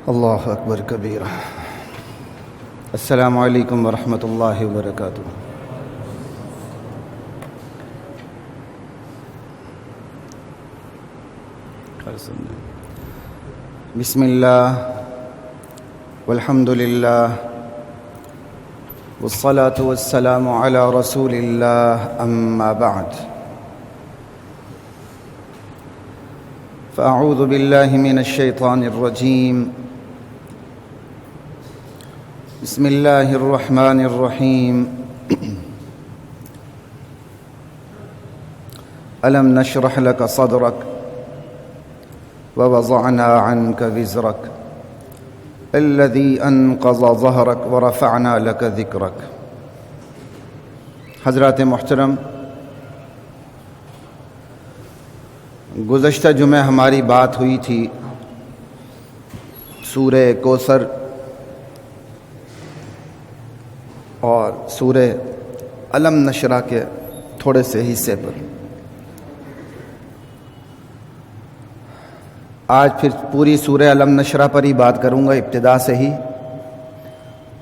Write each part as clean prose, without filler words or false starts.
اللہ اکبر کبیرہ۔ السلام علیکم ورحمۃ اللہ وبرکاتہ۔ بسم اللہ والحمد للہ والصلاة والسلام علی رسول اللہ، اما بعد فاعوذ باللہ من الشیطان الرجیم، بسم اللہ الرحمن الرحیم۔ الم نشرح لك صدرك ووضعنا عنك وزرك الذي انقض ظهرك ورفعنا لك ذكرك۔ حضرات محترم، گزشتہ جمعہ ہماری بات ہوئی تھی سورہ کوثر اور سورہ الم نشرح کے تھوڑے سے حصے پر۔ آج پھر پوری سورہ الم نشرح پر ہی بات کروں گا، ابتدا سے ہی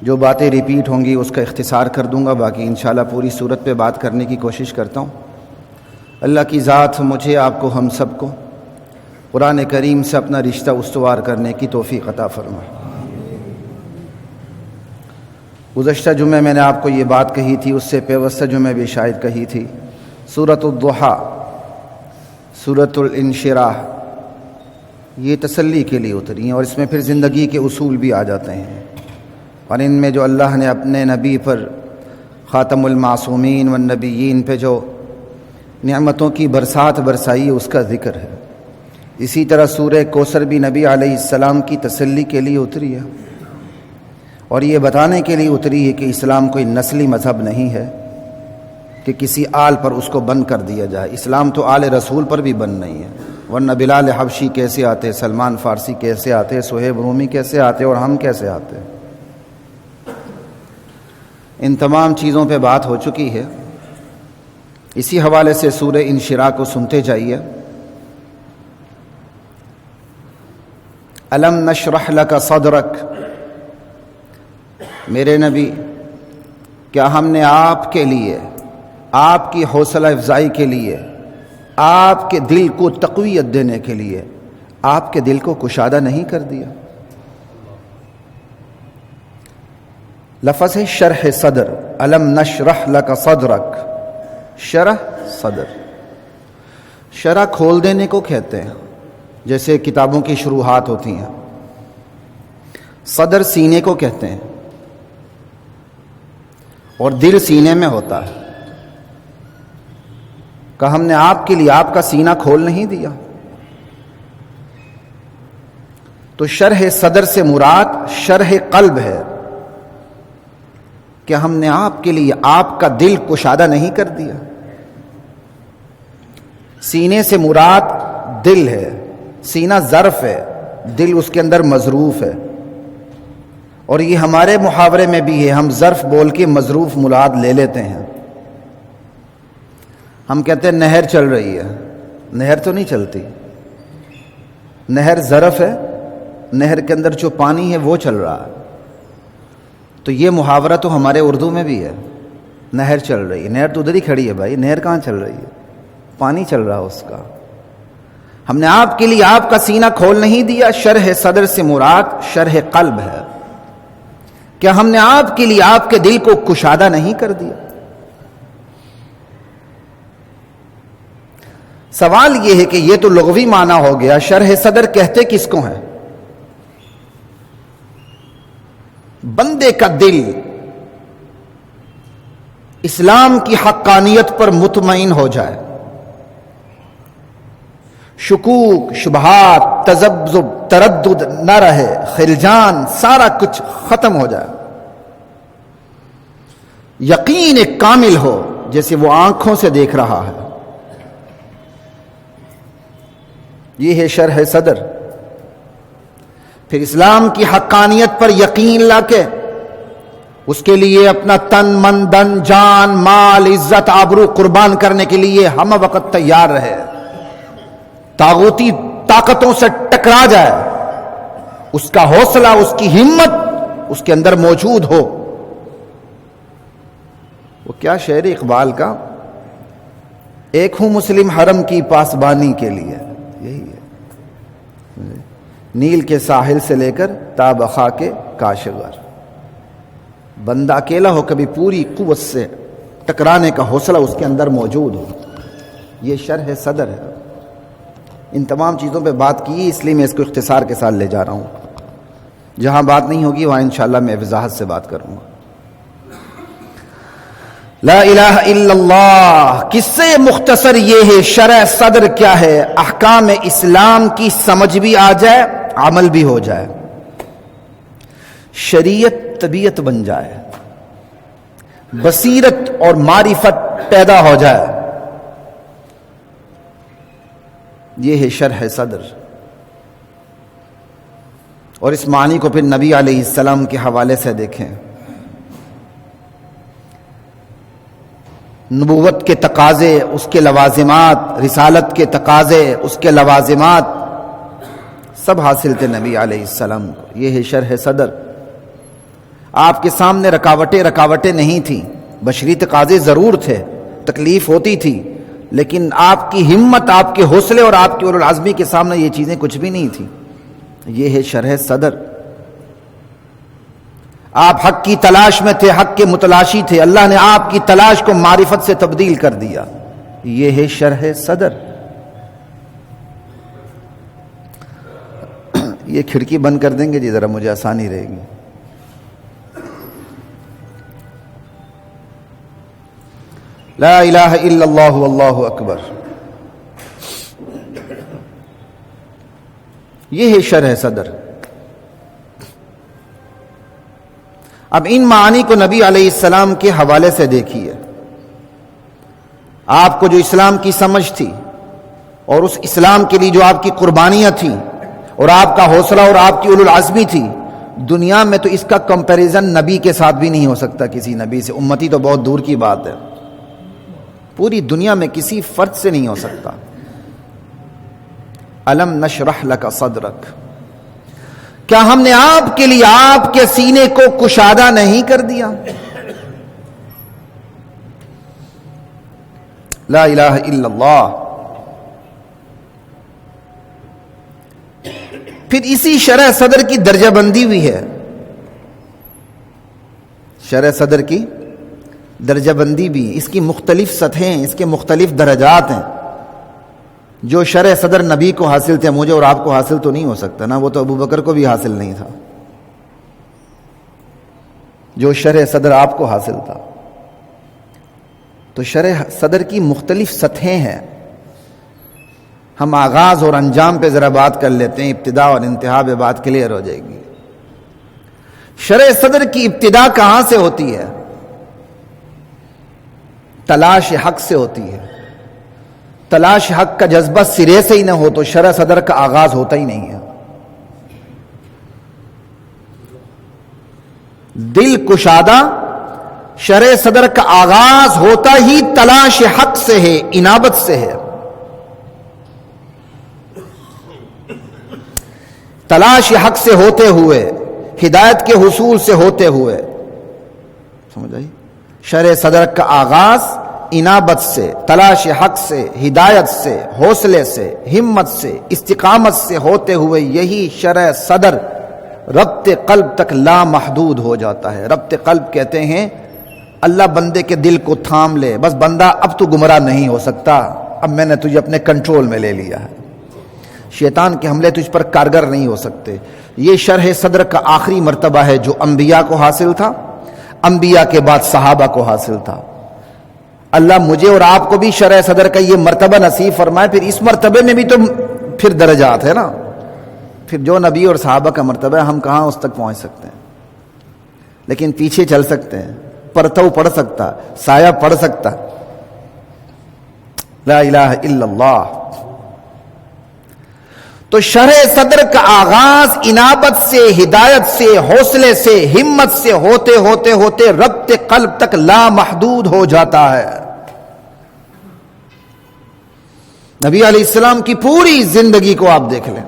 جو باتیں ریپیٹ ہوں گی اس کا اختصار کر دوں گا، باقی انشاءاللہ پوری سورت پہ بات کرنے کی کوشش کرتا ہوں۔ اللہ کی ذات مجھے، آپ کو، ہم سب کو قرآن کریم سے اپنا رشتہ استوار کرنے کی توفیق عطا فرمائے۔ گزشتہ جمعہ میں نے آپ کو یہ بات کہی تھی، اس سے پیوستہ جمعہ بھی شاید کہی تھی، سورۃ الضحیٰ، سورۃ الانشراح یہ تسلی کے لیے اتری ہیں، اور اس میں پھر زندگی کے اصول بھی آ جاتے ہیں، اور ان میں جو اللہ نے اپنے نبی پر، خاتم المعصومین والنبیین پہ جو نعمتوں کی برسات برسائی ہے اس کا ذکر ہے۔ اسی طرح سورہ کوثر بھی نبی علیہ السلام کی تسلی کے لیے اتری ہے، اور یہ بتانے کے لیے اتری ہے کہ اسلام کوئی نسلی مذہب نہیں ہے کہ کسی آل پر اس کو بند کر دیا جائے۔ اسلام تو آل رسول پر بھی بند نہیں ہے، ورنہ بلال حبشی کیسے آتے، سلمان فارسی کیسے آتے، صہیب رومی کیسے آتے، اور ہم کیسے آتے۔ ان تمام چیزوں پہ بات ہو چکی ہے۔ اسی حوالے سے سورہ انشراح کو سنتے جائیے۔ الم نشرح لک صدرک، میرے نبی کیا ہم نے آپ کے لیے، آپ کی حوصلہ افزائی کے لیے، آپ کے دل کو تقویت دینے کے لیے آپ کے دل کو کشادہ نہیں کر دیا؟ لفظ ہے شرح صدر، الم نشرح لک صدرک، شرح صدر، شرح کھول دینے کو کہتے ہیں، جیسے کتابوں کی شروحات ہوتی ہیں۔ صدر سینے کو کہتے ہیں، اور دل سینے میں ہوتا ہے۔ کہ ہم نے آپ کے لیے آپ کا سینہ کھول نہیں دیا۔ تو شرح صدر سے مراد شرح قلب ہے، کہ ہم نے آپ کے لیے آپ کا دل کشادہ نہیں کر دیا۔ سینے سے مراد دل ہے، سینہ ظرف ہے، دل اس کے اندر مظروف ہے، اور یہ ہمارے محاورے میں بھی ہے، ہم ظرف بول کے مظروف مراد لے لیتے ہیں۔ ہم کہتے ہیں نہر چل رہی ہے، نہر تو نہیں چلتی، نہر ظرف ہے، نہر کے اندر جو پانی ہے وہ چل رہا ہے۔ تو یہ محاورہ تو ہمارے اردو میں بھی ہے، نہر چل رہی ہے، نہر تو ادھر ہی کھڑی ہے بھائی، نہر کہاں چل رہی ہے، پانی چل رہا اس کا۔ ہم نے آپ کے لیے آپ کا سینہ کھول نہیں دیا۔ شرح صدر سے مراد شرح قلب ہے، کیا ہم نے آپ کے لیے آپ کے دل کو کشادہ نہیں کر دیا؟ سوال یہ ہے کہ یہ تو لغوی معنی ہو گیا، شرح صدر کہتے کس کو ہیں؟ بندے کا دل اسلام کی حقانیت پر مطمئن ہو جائے، شکوک، شبہات، تذبذب، تردد نہ رہے، خلجان سارا کچھ ختم ہو جائے، یقین ایک کامل ہو، جیسے وہ آنکھوں سے دیکھ رہا ہے۔ یہ ہے شرح صدر۔ پھر اسلام کی حقانیت پر یقین لا کے اس کے لیے اپنا تن، من، دن، جان، مال، عزت، آبرو قربان کرنے کے لیے ہم وقت تیار رہے، طاغوتی طاقتوں سے ٹکرا جائے اس کا حوصلہ، اس کی ہمت اس کے اندر موجود ہو. وہ کیا شعر اقبال کا، ایک ہوں مسلم حرم کی پاسبانی کے لیے، یہی ہے، نیل کے ساحل سے لے کر تا بخا کے کاشغر. بندہ اکیلا ہو کبھی پوری قوت سے ٹکرانے کا حوصلہ اس کے اندر موجود ہو. یہ شرح صدر ہے. ان تمام چیزوں پہ بات کی، اس لیے میں اس کو اختصار کے ساتھ لے جا رہا ہوں. جہاں بات نہیں ہوگی وہاں انشاءاللہ میں وضاحت سے بات کروں گا. لا الہ الا اللہ کس سے مختصر یہ ہے شرح صدر کیا ہے، احکام اسلام کی سمجھ بھی آ جائے، عمل بھی ہو جائے، شریعت طبیعت بن جائے، بصیرت اور معرفت پیدا ہو جائے. یہ ہے شرح صدر. اور اس معنی کو پھر نبی علیہ السلام کے حوالے سے دیکھیں. نبوت کے تقاضے، اس کے لوازمات، رسالت کے تقاضے، اس کے لوازمات سب حاصل تھے نبی علیہ السلام کو. یہ ہے شرح صدر. آپ کے سامنے رکاوٹیں نہیں تھیں. بشری تقاضے ضرور تھے، تکلیف ہوتی تھی، لیکن آپ کی ہمت، آپ کے حوصلے اور آپ کے اولو العزمی کے سامنے یہ چیزیں کچھ بھی نہیں تھیں. یہ ہے شرح صدر. آپ حق کی تلاش میں تھے، حق کے متلاشی تھے، اللہ نے آپ کی تلاش کو معرفت سے تبدیل کر دیا. یہ ہے شرح صدر. یہ کھڑکی بند کر دیں گے جی، ذرا مجھے آسانی رہے گی. لا الہ الا اللہ واللہ اکبر. یہ ہے شرح صدر. اب ان معانی کو نبی علیہ السلام کے حوالے سے دیکھیے. آپ کو جو اسلام کی سمجھ تھی اور اس اسلام کے لیے جو آپ کی قربانیاں تھیں اور آپ کا حوصلہ اور آپ کی اولو العزمی تھی، دنیا میں تو اس کا کمپیریزن نبی کے ساتھ بھی نہیں ہو سکتا کسی نبی سے. امتی تو بہت دور کی بات ہے، پوری دنیا میں کسی فرد سے نہیں ہو سکتا. الم نشرح لک صدرک، کیا ہم نے آپ کے لیے آپ کے سینے کو کشادہ نہیں کر دیا؟ لا الہ الا اللہ. پھر اسی شرح صدر کی درجہ بندی ہوئی ہے. شرح صدر کی درجہ بندی بھی، اس کی مختلف سطحیں، اس کے مختلف درجات ہیں. جو شرح صدر نبی کو حاصل تھے، مجھے اور آپ کو حاصل تو نہیں ہو سکتا نا، وہ تو ابو بکر کو بھی حاصل نہیں تھا. جو شرح صدر آپ کو حاصل تھا، تو شرح صدر کی مختلف سطحیں ہیں. ہم آغاز اور انجام پہ ذرا بات کر لیتے ہیں، ابتدا اور انتہا پہ بات کلیئر ہو جائے گی. شرح صدر کی ابتدا کہاں سے ہوتی ہے؟ تلاش حق سے ہوتی ہے. تلاش حق کا جذبہ سرے سے ہی نہ ہو تو شرح صدر کا آغاز ہوتا ہی نہیں ہے. دل کشادہ شرح صدر کا آغاز ہوتا ہی تلاش حق سے ہے، انابت سے ہے. تلاش حق سے ہوتے ہوئے، ہدایت کے حصول سے ہوتے ہوئے، سمجھ آئی؟ شرح صدر کا آغاز انابت سے، تلاش حق سے، ہدایت سے، حوصلے سے، ہمت سے، استقامت سے ہوتے ہوئے یہی شرح صدر ربط قلب تک لامحدود ہو جاتا ہے. ربط قلب کہتے ہیں اللہ بندے کے دل کو تھام لے، بس بندہ اب تو گمراہ نہیں ہو سکتا، اب میں نے تجھے اپنے کنٹرول میں لے لیا ہے، شیطان کے حملے تجھ پر کارگر نہیں ہو سکتے. یہ شرح صدر کا آخری مرتبہ ہے جو انبیاء کو حاصل تھا، انبیاء کے بعد صحابہ کو حاصل تھا. اللہ مجھے اور آپ کو بھی شرح صدر کا یہ مرتبہ نصیب فرمائے. پھر اس مرتبے میں بھی تو پھر درجات ہے نا. پھر جو نبی اور صحابہ کا مرتبہ ہے، ہم کہاں اس تک پہنچ سکتے ہیں، لیکن پیچھے چل سکتے ہیں. پرتو پڑھ سکتا، سایہ پڑھ سکتا. لا الہ الا اللہ. تو شرح صدر کا آغاز انابت سے، ہدایت سے، حوصلے سے، ہمت سے ہوتے ہوتے ہوتے ربط قلب تک لامحدود ہو جاتا ہے. نبی علیہ السلام کی پوری زندگی کو آپ دیکھ لیں،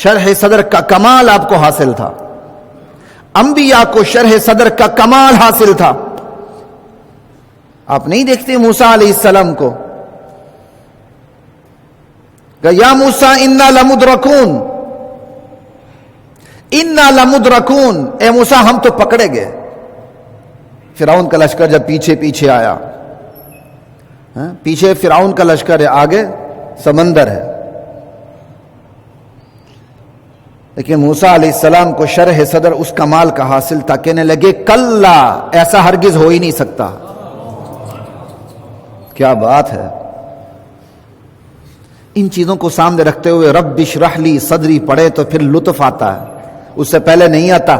شرح صدر کا کمال آپ کو حاصل تھا، انبیاء کو شرح صدر کا کمال حاصل تھا۔ آپ نہیں دیکھتے موسیٰ علیہ السلام کو کہ یا موسیٰ انا لمدرکون، انا لمدرکون، اے موسیٰ ہم تو پکڑے گئے۔ فرعون کا لشکر جب پیچھے پیچھے آیا، پیچھے فرعون کا لشکر ہے، آگے سمندر ہے، لیکن موسیٰ علیہ السلام کو شرح صدر اس کمال کا حاصل تھا، کہنے لگے کلا، ایسا ہرگز ہو ہی نہیں سکتا۔ کیا بات ہے! ان چیزوں کو سامنے رکھتے ہوئے رب اشرح لی صدری پڑھے تو پھر لطف آتا ہے، اس سے پہلے نہیں آتا۔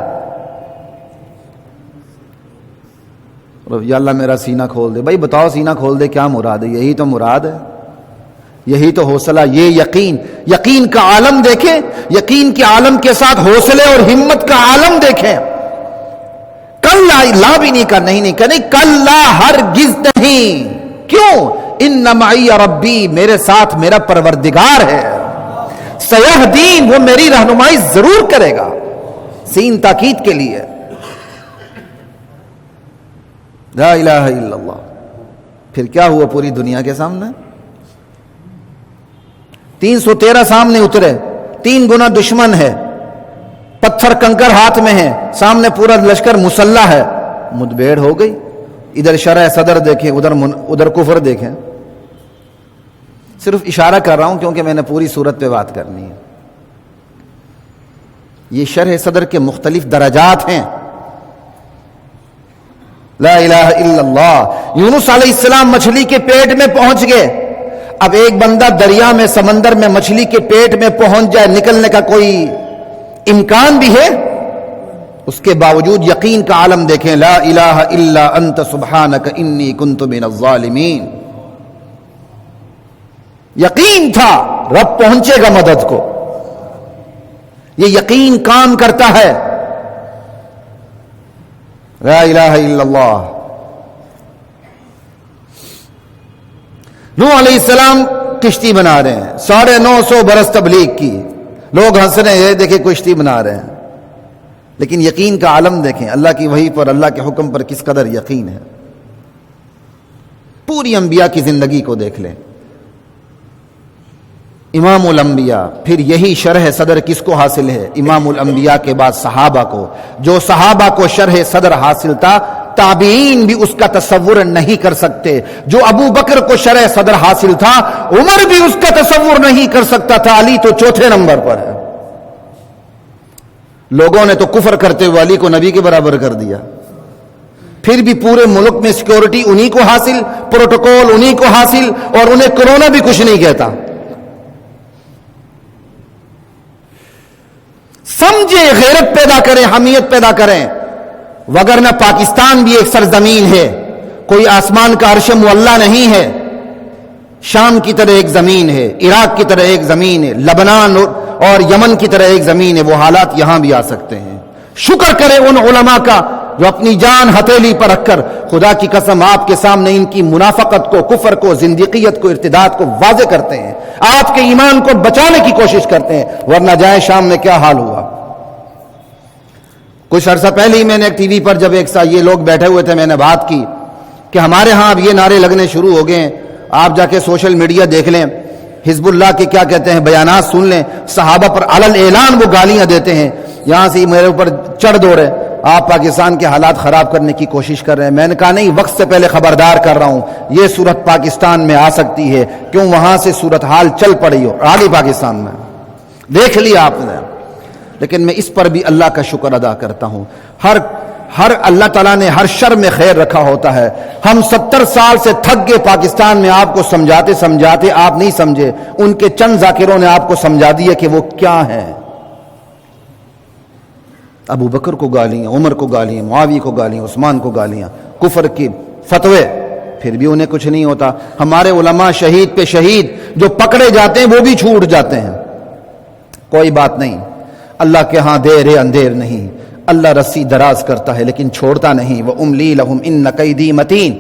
یا اللہ میرا سینہ کھول دے۔ بھائی بتاؤ سینہ کھول دے کیا مراد ہے؟ یہی تو مراد ہے، یہی تو حوصلہ، یہ یقین، یقین کا عالم دیکھیں، یقین کے عالم کے ساتھ حوصلے اور ہمت کا عالم دیکھیں۔ کلا، لا بھی نہیں کہا، نہیں کہا، نہیں کلا، ہرگز نہیں۔ کیوں؟ ان معی ربی، میرے ساتھ میرا پروردگار ہے، سیہدین، وہ میری رہنمائی ضرور کرے گا۔ سین تاکید کے لیے، لا الہ الا اللہ۔ پھر کیا ہوا پوری دنیا کے سامنے؟ 313 سامنے اترے، 3 گنا دشمن ہے، پتھر کنکر ہاتھ میں ہے، سامنے پورا لشکر مسلح ہے، مدبھیڑ ہو گئی۔ ادھر شرح صدر دیکھیں، ادھر کفر دیکھیں۔ صرف اشارہ کر رہا ہوں کیونکہ میں نے پوری صورت پہ بات کرنی ہے۔ یہ شرح صدر کے مختلف درجات ہیں۔ لا الہ الا اللہ۔ یونس علیہ السلام مچھلی کے پیٹ میں پہنچ گئے۔ اب ایک بندہ دریا میں، سمندر میں، مچھلی کے پیٹ میں پہنچ جائے، نکلنے کا کوئی امکان بھی ہے؟ اس کے باوجود یقین کا عالم دیکھیں، لا الہ الا انت سبحانک انی کنت من الظالمین۔ یقین تھا رب پہنچے گا مدد کو، یہ یقین کام کرتا ہے۔ لا الہ الا اللہ۔ نوح علیہ السلام کشتی بنا رہے ہیں، 950 برس تبلیغ کی، لوگ ہنس رہے ہیں، دیکھیں کشتی بنا رہے ہیں، لیکن یقین کا عالم دیکھیں، اللہ کی وحی پر، اللہ کے حکم پر کس قدر یقین ہے۔ پوری انبیاء کی زندگی کو دیکھ لیں، امام الانبیاء۔ پھر یہی شرح صدر کس کو حاصل ہے؟ امام الانبیاء کے بعد صحابہ کو۔ جو صحابہ کو شرح صدر حاصل تھا، تابعین بھی اس کا تصور نہیں کر سکتے۔ جو ابو بکر کو شرح صدر حاصل تھا، عمر بھی اس کا تصور نہیں کر سکتا تھا، علی تو چوتھے نمبر پر ہے۔ لوگوں نے تو کفر کرتے ہوئے علی کو نبی کے برابر کر دیا۔ پھر بھی پورے ملک میں سیکورٹی انہی کو حاصل، پروٹوکول انہی کو حاصل، اور انہیں کرونا بھی کچھ نہیں کہتا۔ سمجھے، غیرت پیدا کریں، حمیت پیدا کریں، وگرنہ پاکستان بھی ایک سرزمین ہے، کوئی آسمان کا عرش معلیٰ نہیں ہے۔ شام کی طرح ایک زمین ہے، عراق کی طرح ایک زمین ہے، لبنان اور یمن کی طرح ایک زمین ہے، وہ حالات یہاں بھی آ سکتے ہیں۔ شکر کریں ان علماء کا جو اپنی جان ہتھیلی پر رکھ کر، خدا کی قسم آپ کے سامنے ان کی منافقت کو، کفر کو، زندیقیت کو، ارتداد کو واضح کرتے ہیں، آپ کے ایمان کو بچانے کی کوشش کرتے ہیں، ورنہ جائیں شام میں کیا حال ہوا۔ کچھ عرصہ پہلے ہی میں نے ٹی وی پر جب ایک ساتھ یہ لوگ بیٹھے ہوئے تھے، میں نے بات کی کہ ہمارے ہاں اب یہ نعرے لگنے شروع ہو گئے ہیں، آپ جا کے سوشل میڈیا دیکھ لیں، حزب اللہ کے کیا کہتے ہیں بیانات سن لیں، صحابہ پر علل اعلان وہ گالیاں دیتے ہیں، یہاں سے میرے اوپر چڑھ دو رہے، آپ پاکستان کے حالات خراب کرنے کی کوشش کر رہے ہیں۔ میں نے کہا نہیں، وقت سے پہلے خبردار کر رہا ہوں، یہ صورت پاکستان میں آ سکتی ہے، کیوں وہاں سے صورتحال چل پڑی ہو، آگے پاکستان میں دیکھ لیا آپ نے۔ لیکن میں اس پر بھی اللہ کا شکر ادا کرتا ہوں، ہر اللہ تعالیٰ نے ہر شر میں خیر رکھا ہوتا ہے۔ ہم 70 سال سے تھک گئے پاکستان میں، آپ کو سمجھاتے سمجھاتے آپ نہیں سمجھے، ان کے چند ذاکروں نے آپ کو سمجھا دیا کہ وہ کیا ہیں۔ ابو بکر کو گالیاں، عمر کو گالیاں، معاویہ کو گالیاں، عثمان کو گالیاں، کفر کی فتوے، پھر بھی انہیں کچھ نہیں ہوتا۔ ہمارے علماء شہید پہ شہید جو پکڑے جاتے ہیں وہ بھی چھوٹ جاتے ہیں، کوئی بات نہیں، اللہ کے ہاں دیر اندھیر نہیں، اللہ رسی دراز کرتا ہے لیکن چھوڑتا نہیں۔ وَأُمْلِي لَهُمْ إِنَّ كَيْدِي مَتِينٌ۔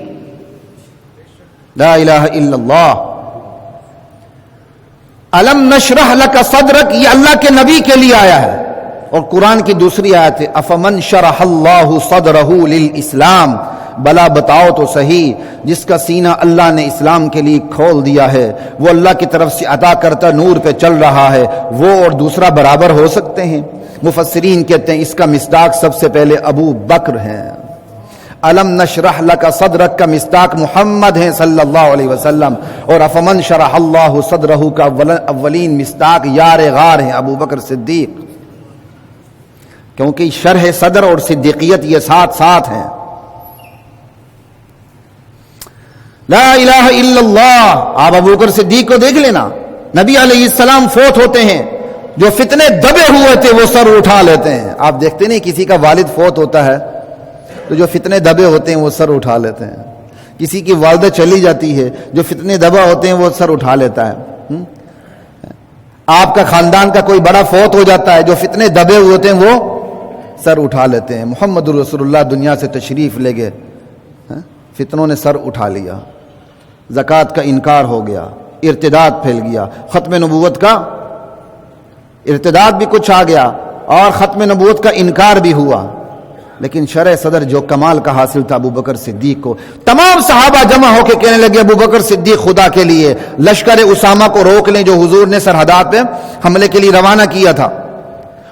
لا الہ الا اللہ۔ الم نشرح لک صدرک، یہ اللہ کے نبی کے لیے آیا ہے. اور قرآن کی دوسری آیت ہے افمن شرح اللہ صدرہ للاسلام، بلا بتاؤ تو صحیح جس کا سینہ اللہ نے اسلام کے لیے کھول دیا ہے، وہ اللہ کی طرف سے عطا کرتا نور پہ چل رہا ہے، وہ اور دوسرا برابر ہو سکتے ہیں؟ مفسرین کہتے ہیں اس کا مصداق سب سے پہلے ابو بکر ہیں. الم نشرح لک صدرک کا مصداق محمد ہیں صلی اللہ علیہ وسلم، اور افمن شرح اللہ صدرہ کا اولین مصداق یار غار ہیں ابو بکر صدیق، کیونکہ شرح صدر اور صدیقیت یہ ساتھ ساتھ ہیں. لا الہ الا اللہ. آپ ابو بکر صدیق کو دیکھ لینا، نبی علیہ السلام فوت ہوتے ہیں، جو فتنے دبے ہوئے تھے وہ سر اٹھا لیتے ہیں. آپ دیکھتے نہیں کسی کا والد فوت ہوتا ہے تو جو فتنے دبے ہوتے ہیں وہ سر اٹھا لیتے ہیں. کسی کی والدہ چلی جاتی ہے، جو فتنے دبا ہوتے ہیں وہ سر اٹھا لیتا ہے. آپ کا خاندان کا کوئی بڑا فوت ہو جاتا ہے، جو فتنے دبے ہوئے ہوتے ہیں وہ سر اٹھا لیتے ہیں. محمد رسول اللہ دنیا سے تشریف لے گئے، فتنوں نے سر اٹھا لیا، زکوٰۃ کا انکار ہو گیا، ارتداد پھیل گیا، ختم نبوت کا ارتداد بھی کچھ آ گیا اور ختم نبوت کا انکار بھی ہوا. لیکن شرح صدر جو کمال کا حاصل تھا ابو بکر صدیق کو، تمام صحابہ جمع ہو کے کہنے لگے ابو بکر صدیق خدا کے لیے لشکر اسامہ کو روک لیں جو حضور نے سرحدات پہ حملے کے لیے روانہ کیا تھا،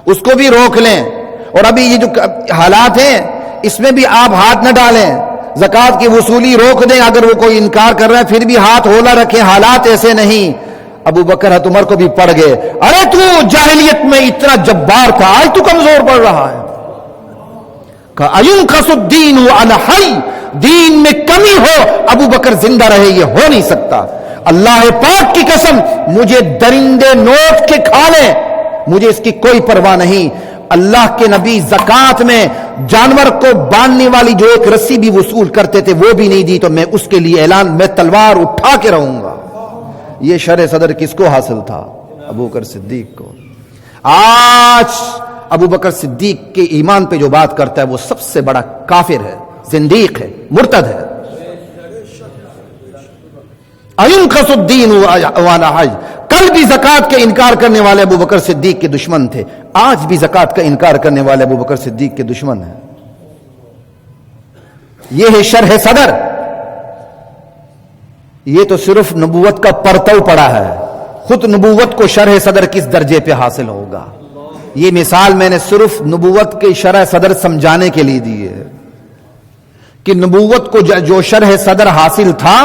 اس کو بھی روک لیں. اور ابھی یہ جو حالات ہیں اس میں بھی آپ ہاتھ نہ ڈالیں، زکوٰۃ کی وصولی روک دیں، اگر وہ کوئی انکار کر رہا ہے پھر بھی ہاتھ ہولا رکھیں. حالات ایسے نہیں. ابو بکر حضرت عمر کو بھی پڑ گئے، ارے تو جاہلیت میں اتنا جبار تھا، آج تو کمزور پڑ رہا ہے. کہا اَيُنْقَصُ الدِّينُ وَأَنَا حَيٌّ، دین میں کمی ہو ابو بکر زندہ رہے یہ ہو نہیں سکتا. اللہ پاک کی قسم مجھے درندے نوٹ کے کھا لیں، مجھے اس کی کوئی پرواہ نہیں. اللہ کے نبی زکوٰۃ میں جانور کو باندھنے والی جو ایک رسی بھی وصول کرتے تھے وہ بھی نہیں دی، تو میں اس کے لیے اعلان میں تلوار اٹھا کے رہوں گا. یہ شرح صدر کس کو حاصل تھا؟ ابو بکر صدیق کو. آج ابو بکر صدیق کے ایمان پہ جو بات کرتا ہے وہ سب سے بڑا کافر ہے، زندیق ہے، مرتد ہے. اَيُنْقَصُ الدِّينُ وَأَنَا حَيٌّ. کل بھی زکوٰۃ کے انکار کرنے والے ابو بکر صدیق کے دشمن تھے، آج بھی زکوٰۃ کا انکار کرنے والے ابو بکر صدیق کے دشمن ہیں. یہ ہے شرح صدر. یہ تو صرف نبوت کا پرتو پڑا ہے، خود نبوت کو شرح صدر کس درجے پہ حاصل ہوگا. یہ مثال میں نے صرف نبوت کے شرح صدر سمجھانے کے لیے دی ہے کہ نبوت کو جو شرح صدر حاصل تھا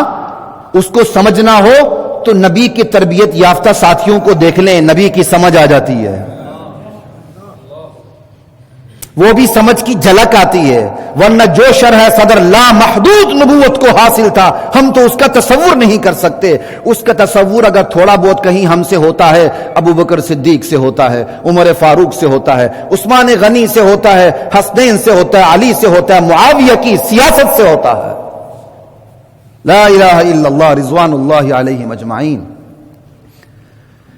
اس کو سمجھنا ہو تو نبی کی تربیت یافتہ ساتھیوں کو دیکھ لیں، نبی کی سمجھ آ جاتی ہے، وہ بھی سمجھ کی جھلک آتی ہے. ورنہ جو شرح صدر لامحدود نبوت کو حاصل تھا ہم تو اس کا تصور نہیں کر سکتے. اس کا تصور اگر تھوڑا بہت کہیں ہم سے ہوتا ہے، ابو بکر صدیق سے ہوتا ہے، عمر فاروق سے ہوتا ہے، عثمان غنی سے ہوتا ہے، حسنین سے ہوتا ہے، علی سے ہوتا ہے، معاویہ کی سیاست سے ہوتا ہے. لا الہ الا اللہ رضوان اللہ علیہم اجمعین.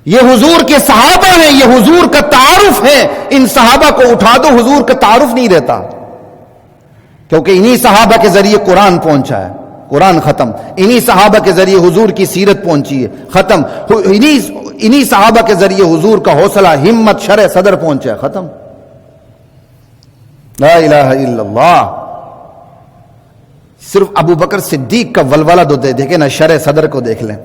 یہ حضور کے صحابہ ہیں، یہ حضور کا تعارف ہے. ان صحابہ کو اٹھا دو حضور کا تعارف نہیں رہتا، کیونکہ انہی صحابہ کے ذریعے قرآن پہنچا ہے، قرآن ختم. انہی صحابہ کے ذریعے حضور کی سیرت پہنچی ہے، ختم. انہی صحابہ کے ذریعے حضور کا حوصلہ ہمت شرح صدر پہنچا ہے، ختم. لا الہ الا اللہ. صرف ابو بکر صدیق کا ولولہ دو دیکھیں نا، شرح صدر کو دیکھ لیں.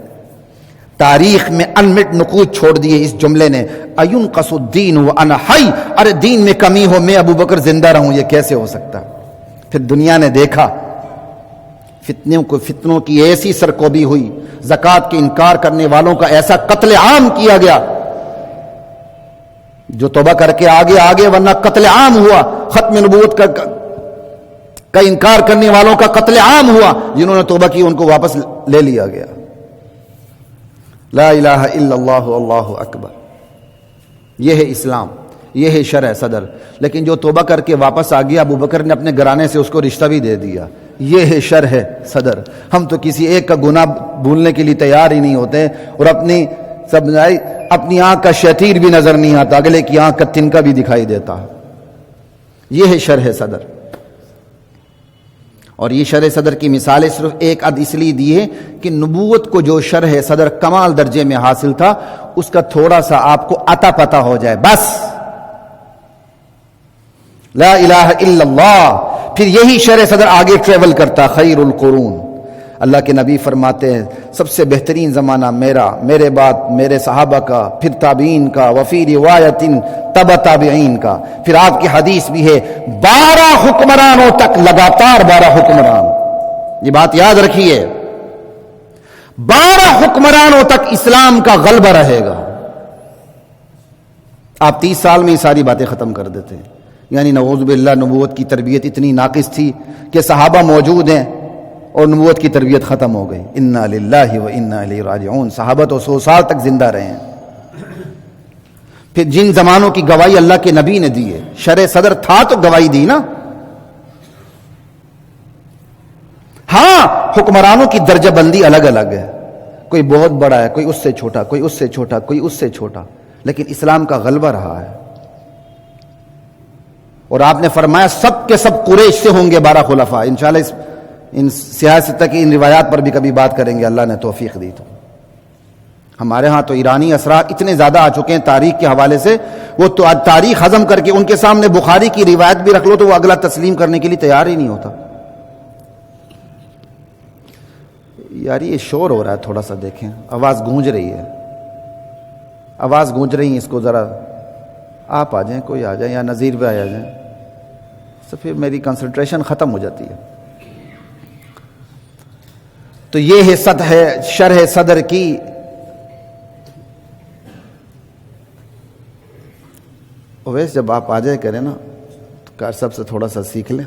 تاریخ میں انمٹ نقوط چھوڑ دیے اس جملے نے، اَيُنْقَصُ الدِّينُ وَأَنَا حَيٌّ. ارے دین میں کمی ہو میں ابو بکر زندہ رہوں، یہ کیسے ہو سکتا؟ پھر دنیا نے دیکھا فتنوں کی ایسی سرکوبی ہوئی، زکوٰۃ کے انکار کرنے والوں کا ایسا قتل عام کیا گیا، جو توبہ کر کے آگے ورنہ قتل عام ہوا. ختم نبوت کا انکار کرنے والوں کا قتل عام ہوا، جنہوں نے توبہ کی ان کو واپس لے لیا گیا. لا الہ الا اللہ اللہ اکبر. یہ ہے اسلام، یہ ہے شرع صدر. لیکن جو توبہ کر کے واپس آ گیا، ابو بکر نے اپنے گھرانے سے اس کو رشتہ بھی دے دیا. یہ ہے شرع صدر. ہم تو کسی ایک کا گناہ بھولنے کے لیے تیار ہی نہیں ہوتے، اور اپنی آنکھ کا شتیر بھی نظر نہیں آتا، اگلے کی آنکھ کا تنکا بھی دکھائی دیتا. یہ ہے شرع صدر. اور یہ شرح صدر کی مثالیں صرف ایک عد اس لیے دی ہے کہ نبوت کو جو شرح صدر کمال درجے میں حاصل تھا اس کا تھوڑا سا آپ کو عطا پتہ ہو جائے بس. لا الہ الا اللہ. پھر یہی شرح صدر آگے ٹریول کرتا. خیر القرون، اللہ کے نبی فرماتے ہیں سب سے بہترین زمانہ میرا، میرے بعد میرے صحابہ کا، پھر تابعین کا، وفی روایت تبع تابعین کا. پھر آپ کی حدیث بھی ہے 12 حکمرانوں تک، لگاتار 12 حکمران. یہ بات یاد رکھیے، 12 حکمرانوں تک اسلام کا غلبہ رہے گا. آپ 30 سال میں یہ ساری باتیں ختم کر دیتے ہیں. یعنی نعوذ باللہ نبوت کی تربیت اتنی ناقص تھی کہ صحابہ موجود ہیں اور نبوت کی تربیت ختم ہو گئی. انا للہ و انا الیہ راجعون. صحابہ تو 100 سال تک زندہ رہے ہیں. پھر جن زمانوں کی گواہی اللہ کے نبی نے دی ہے، شرح صدر تھا تو گواہی دی نا. ہاں حکمرانوں کی درجہ بندی الگ الگ ہے، کوئی بہت بڑا ہے، کوئی اس سے چھوٹا، کوئی اس سے چھوٹا، کوئی اس سے چھوٹا، لیکن اسلام کا غلبہ رہا ہے. اور آپ نے فرمایا سب کے سب قریش سے ہوں گے 12 خلفاء. انشاءاللہ ان سیاست کی ان روایات پر بھی کبھی بات کریں گے، اللہ نے توفیق دی تو. ہمارے ہاں تو ایرانی اثرات اتنے زیادہ آ چکے ہیں تاریخ کے حوالے سے، وہ تو تاریخ ہضم کر کے ان کے سامنے بخاری کی روایت بھی رکھ لو تو وہ اگلا تسلیم کرنے کے لیے تیار ہی نہیں ہوتا. یار یہ شور ہو رہا ہے، تھوڑا سا دیکھیں، آواز گونج رہی ہے، آواز گونج رہی ہے. اس کو ذرا آپ آ جائیں، کوئی آ جائیں، یا نذیر پہ آ جائیں، تو پھر میری کنسنٹریشن ختم ہو جاتی ہے. تو یہ حصت ہے شرح صدر کی. اویس جب آپ آ جائے کریں نا تو کار صاحب سے تھوڑا سا سیکھ لیں،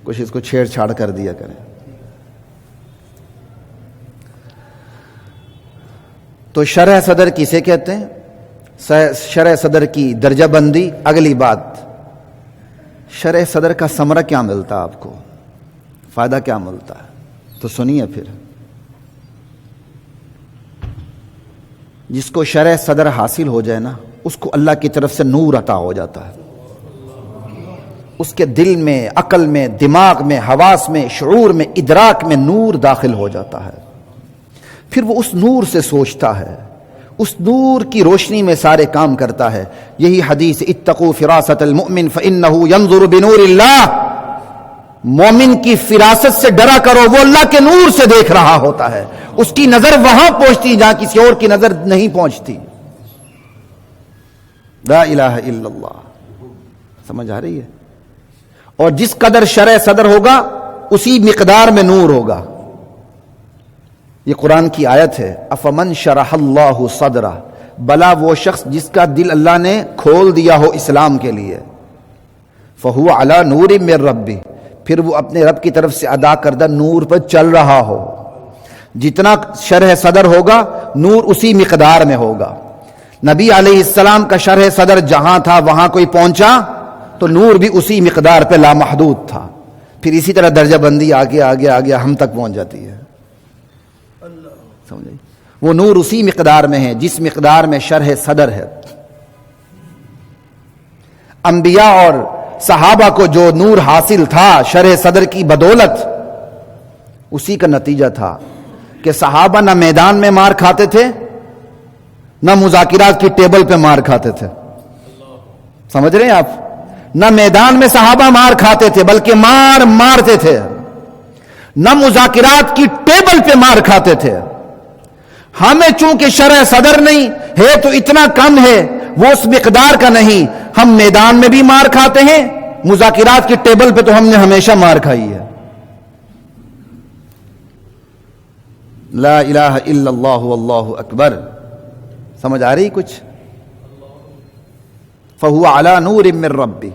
کچھ اس کو چھیڑ چھاڑ کر دیا کریں. تو شرح صدر کسے کہتے ہیں؟ شرح صدر کی درجہ بندی. اگلی بات، شرح صدر کا ثمرہ کیا ملتا ہے آپ کو، فائدہ کیا ملتا ہے؟ تو سنیے پھر. جس کو شرح صدر حاصل ہو جائے نا اس کو اللہ کی طرف سے نور عطا ہو جاتا ہے. اس کے دل میں، عقل میں، دماغ میں، حواس میں، شعور میں، ادراک میں نور داخل ہو جاتا ہے. پھر وہ اس نور سے سوچتا ہے، اس نور کی روشنی میں سارے کام کرتا ہے. یہی حدیث اتقوا فراست المؤمن فإنه ينظر بنور اللہ. مومن کی فراست سے ڈرا کرو، وہ اللہ کے نور سے دیکھ رہا ہوتا ہے. اس کی نظر وہاں پہنچتی جہاں کسی اور کی نظر نہیں پہنچتی. لا الہ الا اللہ. سمجھ آ رہی ہے؟ اور جس قدر شرح صدر ہوگا اسی مقدار میں نور ہوگا. یہ قرآن کی آیت ہے، افمن شرح اللہ صدرہ، بلا وہ شخص جس کا دل اللہ نے کھول دیا ہو اسلام کے لیے، فہو علی نور من ربی، پھر وہ اپنے رب کی طرف سے ادا کردہ نور پر چل رہا ہو. جتنا شرح صدر ہوگا نور اسی مقدار میں ہوگا. نبی علیہ السلام کا شرح صدر جہاں تھا وہاں کوئی پہنچا تو نور بھی اسی مقدار پہ لامحدود تھا. پھر اسی طرح درجہ بندی آگے آگے آگے ہم تک پہنچ جاتی ہے. سمجھے؟ وہ نور اسی مقدار میں ہے جس مقدار میں شرح صدر ہے. انبیاء اور صحابہ کو جو نور حاصل تھا شرح صدر کی بدولت، اسی کا نتیجہ تھا کہ صحابہ نہ میدان میں مار کھاتے تھے نہ مذاکرات کی ٹیبل پہ مار کھاتے تھے. سمجھ رہے ہیں آپ؟ نہ میدان میں صحابہ مار کھاتے تھے بلکہ مارتے تھے، نہ مذاکرات کی ٹیبل پہ مار کھاتے تھے. ہمیں چونکہ شرح صدر نہیں ہے تو اتنا کم ہے، وہ اس مقدار کا نہیں. ہم میدان میں بھی مار کھاتے ہیں، مذاکرات کی ٹیبل پہ تو ہم نے ہمیشہ مار کھائی ہے. لا الہ الا اللہ واللہ اکبر. سمجھ آ رہی کچھ؟ فہو علی نور من ربی.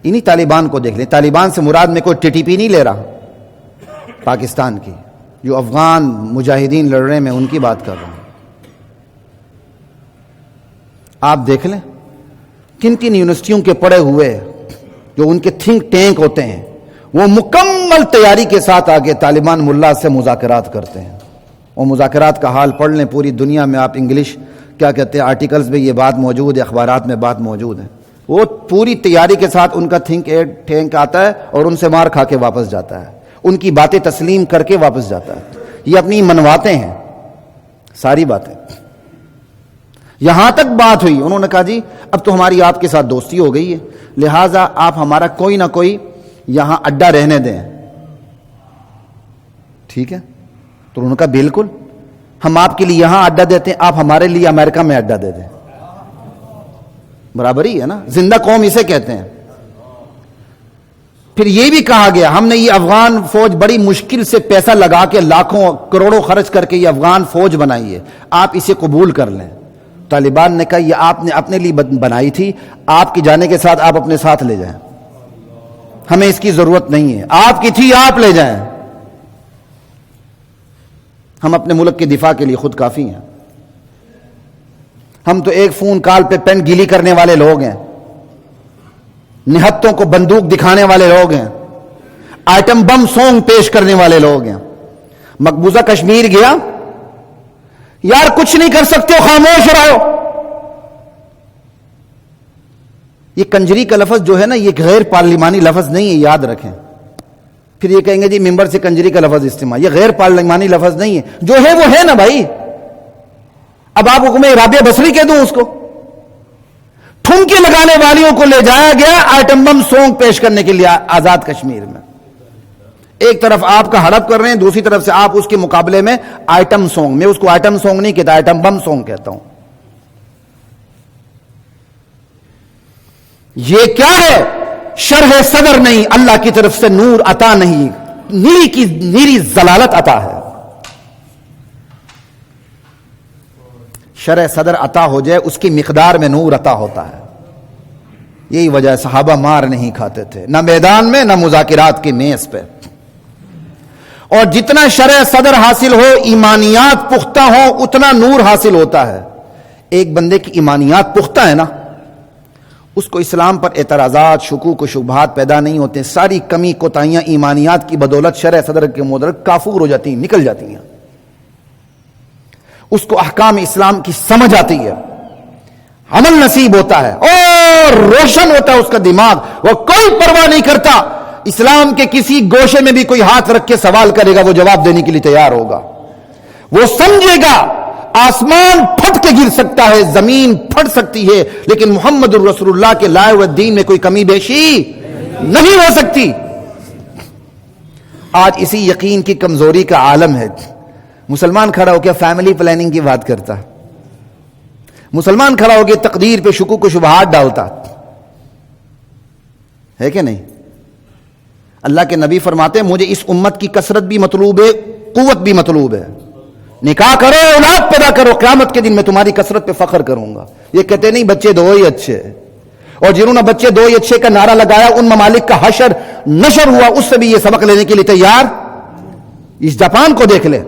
انہی طالبان کو دیکھ لیں. طالبان سے مراد میں کوئی ٹی ٹی پی نہیں لے رہا پاکستان کی، جو افغان مجاہدین لڑ رہے ہیں میں ان کی بات کر رہا ہوں. آپ دیکھ لیں کن کن یونیورسٹیوں کے پڑھے ہوئے جو ان کے تھنک ٹینک ہوتے ہیں وہ مکمل تیاری کے ساتھ آگے طالبان ملا سے مذاکرات کرتے ہیں. اور مذاکرات کا حال پڑھ لیں، پوری دنیا میں آپ انگلش کیا کہتے ہیں آرٹیکلز میں یہ بات موجود ہے، اخبارات میں بات موجود ہے. وہ پوری تیاری کے ساتھ ان کا ٹینک آتا ہے اور ان سے مار کھا کے واپس جاتا ہے، ان کی باتیں تسلیم کر کے واپس جاتا ہے. یہ اپنی منواتے ہیں ساری باتیں. یہاں تک بات ہوئی، انہوں نے کہا جی اب تو ہماری آپ کے ساتھ دوستی ہو گئی ہے، لہٰذا آپ ہمارا کوئی نہ کوئی یہاں اڈا رہنے دیں. ٹھیک ہے، تو انہوں نے کہا بالکل، ہم آپ کے لیے یہاں اڈا دیتے ہیں، آپ ہمارے لیے امریکہ میں اڈا دے دیں. برابر ہی ہے نا، زندہ قوم اسے کہتے ہیں. پھر یہ بھی کہا گیا ہم نے یہ افغان فوج بڑی مشکل سے پیسہ لگا کے لاکھوں کروڑوں خرچ کر کے یہ افغان فوج بنائی ہے، آپ اسے قبول کر لیں. طالبان نے کہا یہ آپ نے اپنے لیے بنائی تھی، آپ کے جانے کے ساتھ آپ اپنے ساتھ لے جائیں، ہمیں اس کی ضرورت نہیں ہے، آپ کی تھی آپ لے جائیں، ہم اپنے ملک کے دفاع کے لیے خود کافی ہیں. ہم تو ایک فون کال پہ پین گیلی کرنے والے لوگ ہیں، نہتوں کو بندوق دکھانے والے لوگ ہیں، آئٹم بم سونگ پیش کرنے والے لوگ ہیں. مقبوضہ کشمیر گیا، یار کچھ نہیں کر سکتے ہو، خاموش رہو. یہ کنجری کا لفظ جو ہے نا، یہ غیر پارلیمانی لفظ نہیں ہے، یاد رکھیں. پھر یہ کہیں گے جی ممبر سے کنجری کا لفظ استعمال، یہ غیر پارلیمانی لفظ نہیں ہے، جو ہے وہ ہے نا بھائی. اب آپ کو میں رابعہ بصری کہہ دوں اس کو؟ ٹھمکے لگانے والیوں کو لے جایا گیا آئٹم بم سونگ پیش کرنے کے لیے آزاد کشمیر میں. ایک طرف آپ کا ہڑپ کر رہے ہیں، دوسری طرف سے آپ اس کے مقابلے میں آئٹم سونگ، میں اس کو آئٹم سونگ نہیں کہتا، آئٹم بم سونگ کہتا ہوں. یہ کیا ہے؟ شرح صدر نہیں، اللہ کی طرف سے نور عطا نہیں، نیری کی نیری ضلالت عطا ہے. شرح صدر عطا ہو جائے اس کی مقدار میں نور عطا ہوتا ہے. یہی وجہ صحابہ مار نہیں کھاتے تھے، نہ میدان میں نہ مذاکرات کی میز پہ. اور جتنا شرح صدر حاصل ہو، ایمانیات پختہ ہو، اتنا نور حاصل ہوتا ہے. ایک بندے کی ایمانیات پختہ ہے نا، اس کو اسلام پر اعتراضات، شکوک و شبہات پیدا نہیں ہوتے. ساری کمی کوتاہیاں ایمانیات کی بدولت شرح صدر کے مدرک کافور ہو جاتی ہیں، نکل جاتی ہیں. اس کو احکام اسلام کی سمجھ آتی ہے، عمل نصیب ہوتا ہے اور روشن ہوتا ہے اس کا دماغ. وہ کوئی پرواہ نہیں کرتا، اسلام کے کسی گوشے میں بھی کوئی ہاتھ رکھ کے سوال کرے گا وہ جواب دینے کے لیے تیار ہوگا. وہ سمجھے گا آسمان پھٹ کے گر سکتا ہے، زمین پھٹ سکتی ہے، لیکن محمد الرسول اللہ کے لائے ہوئے دین میں کوئی کمی بیشی نہیں ہو سکتی. آج اسی یقین کی کمزوری کا عالم ہے. مسلمان کھڑا ہو کے فیملی پلاننگ کی بات کرتا، مسلمان کھڑا ہو کے تقدیر پہ شکوک و شبہات ڈالتا ہے کہ نہیں؟ اللہ کے نبی فرماتے ہیں مجھے اس امت کی کثرت بھی مطلوب ہے، قوت بھی مطلوب ہے. نکاح کرو، اولاد پیدا کرو، قیامت کے دن میں تمہاری کثرت پہ فخر کروں گا. یہ کہتے نہیں بچے دو ہی اچھے، اور جنہوں نے بچے دو ہی اچھے کا نعرہ لگایا ان ممالک کا حشر نشر ہوا، اس سے بھی یہ سبق لینے کے لیے تیار. اس جاپان کو دیکھ لے،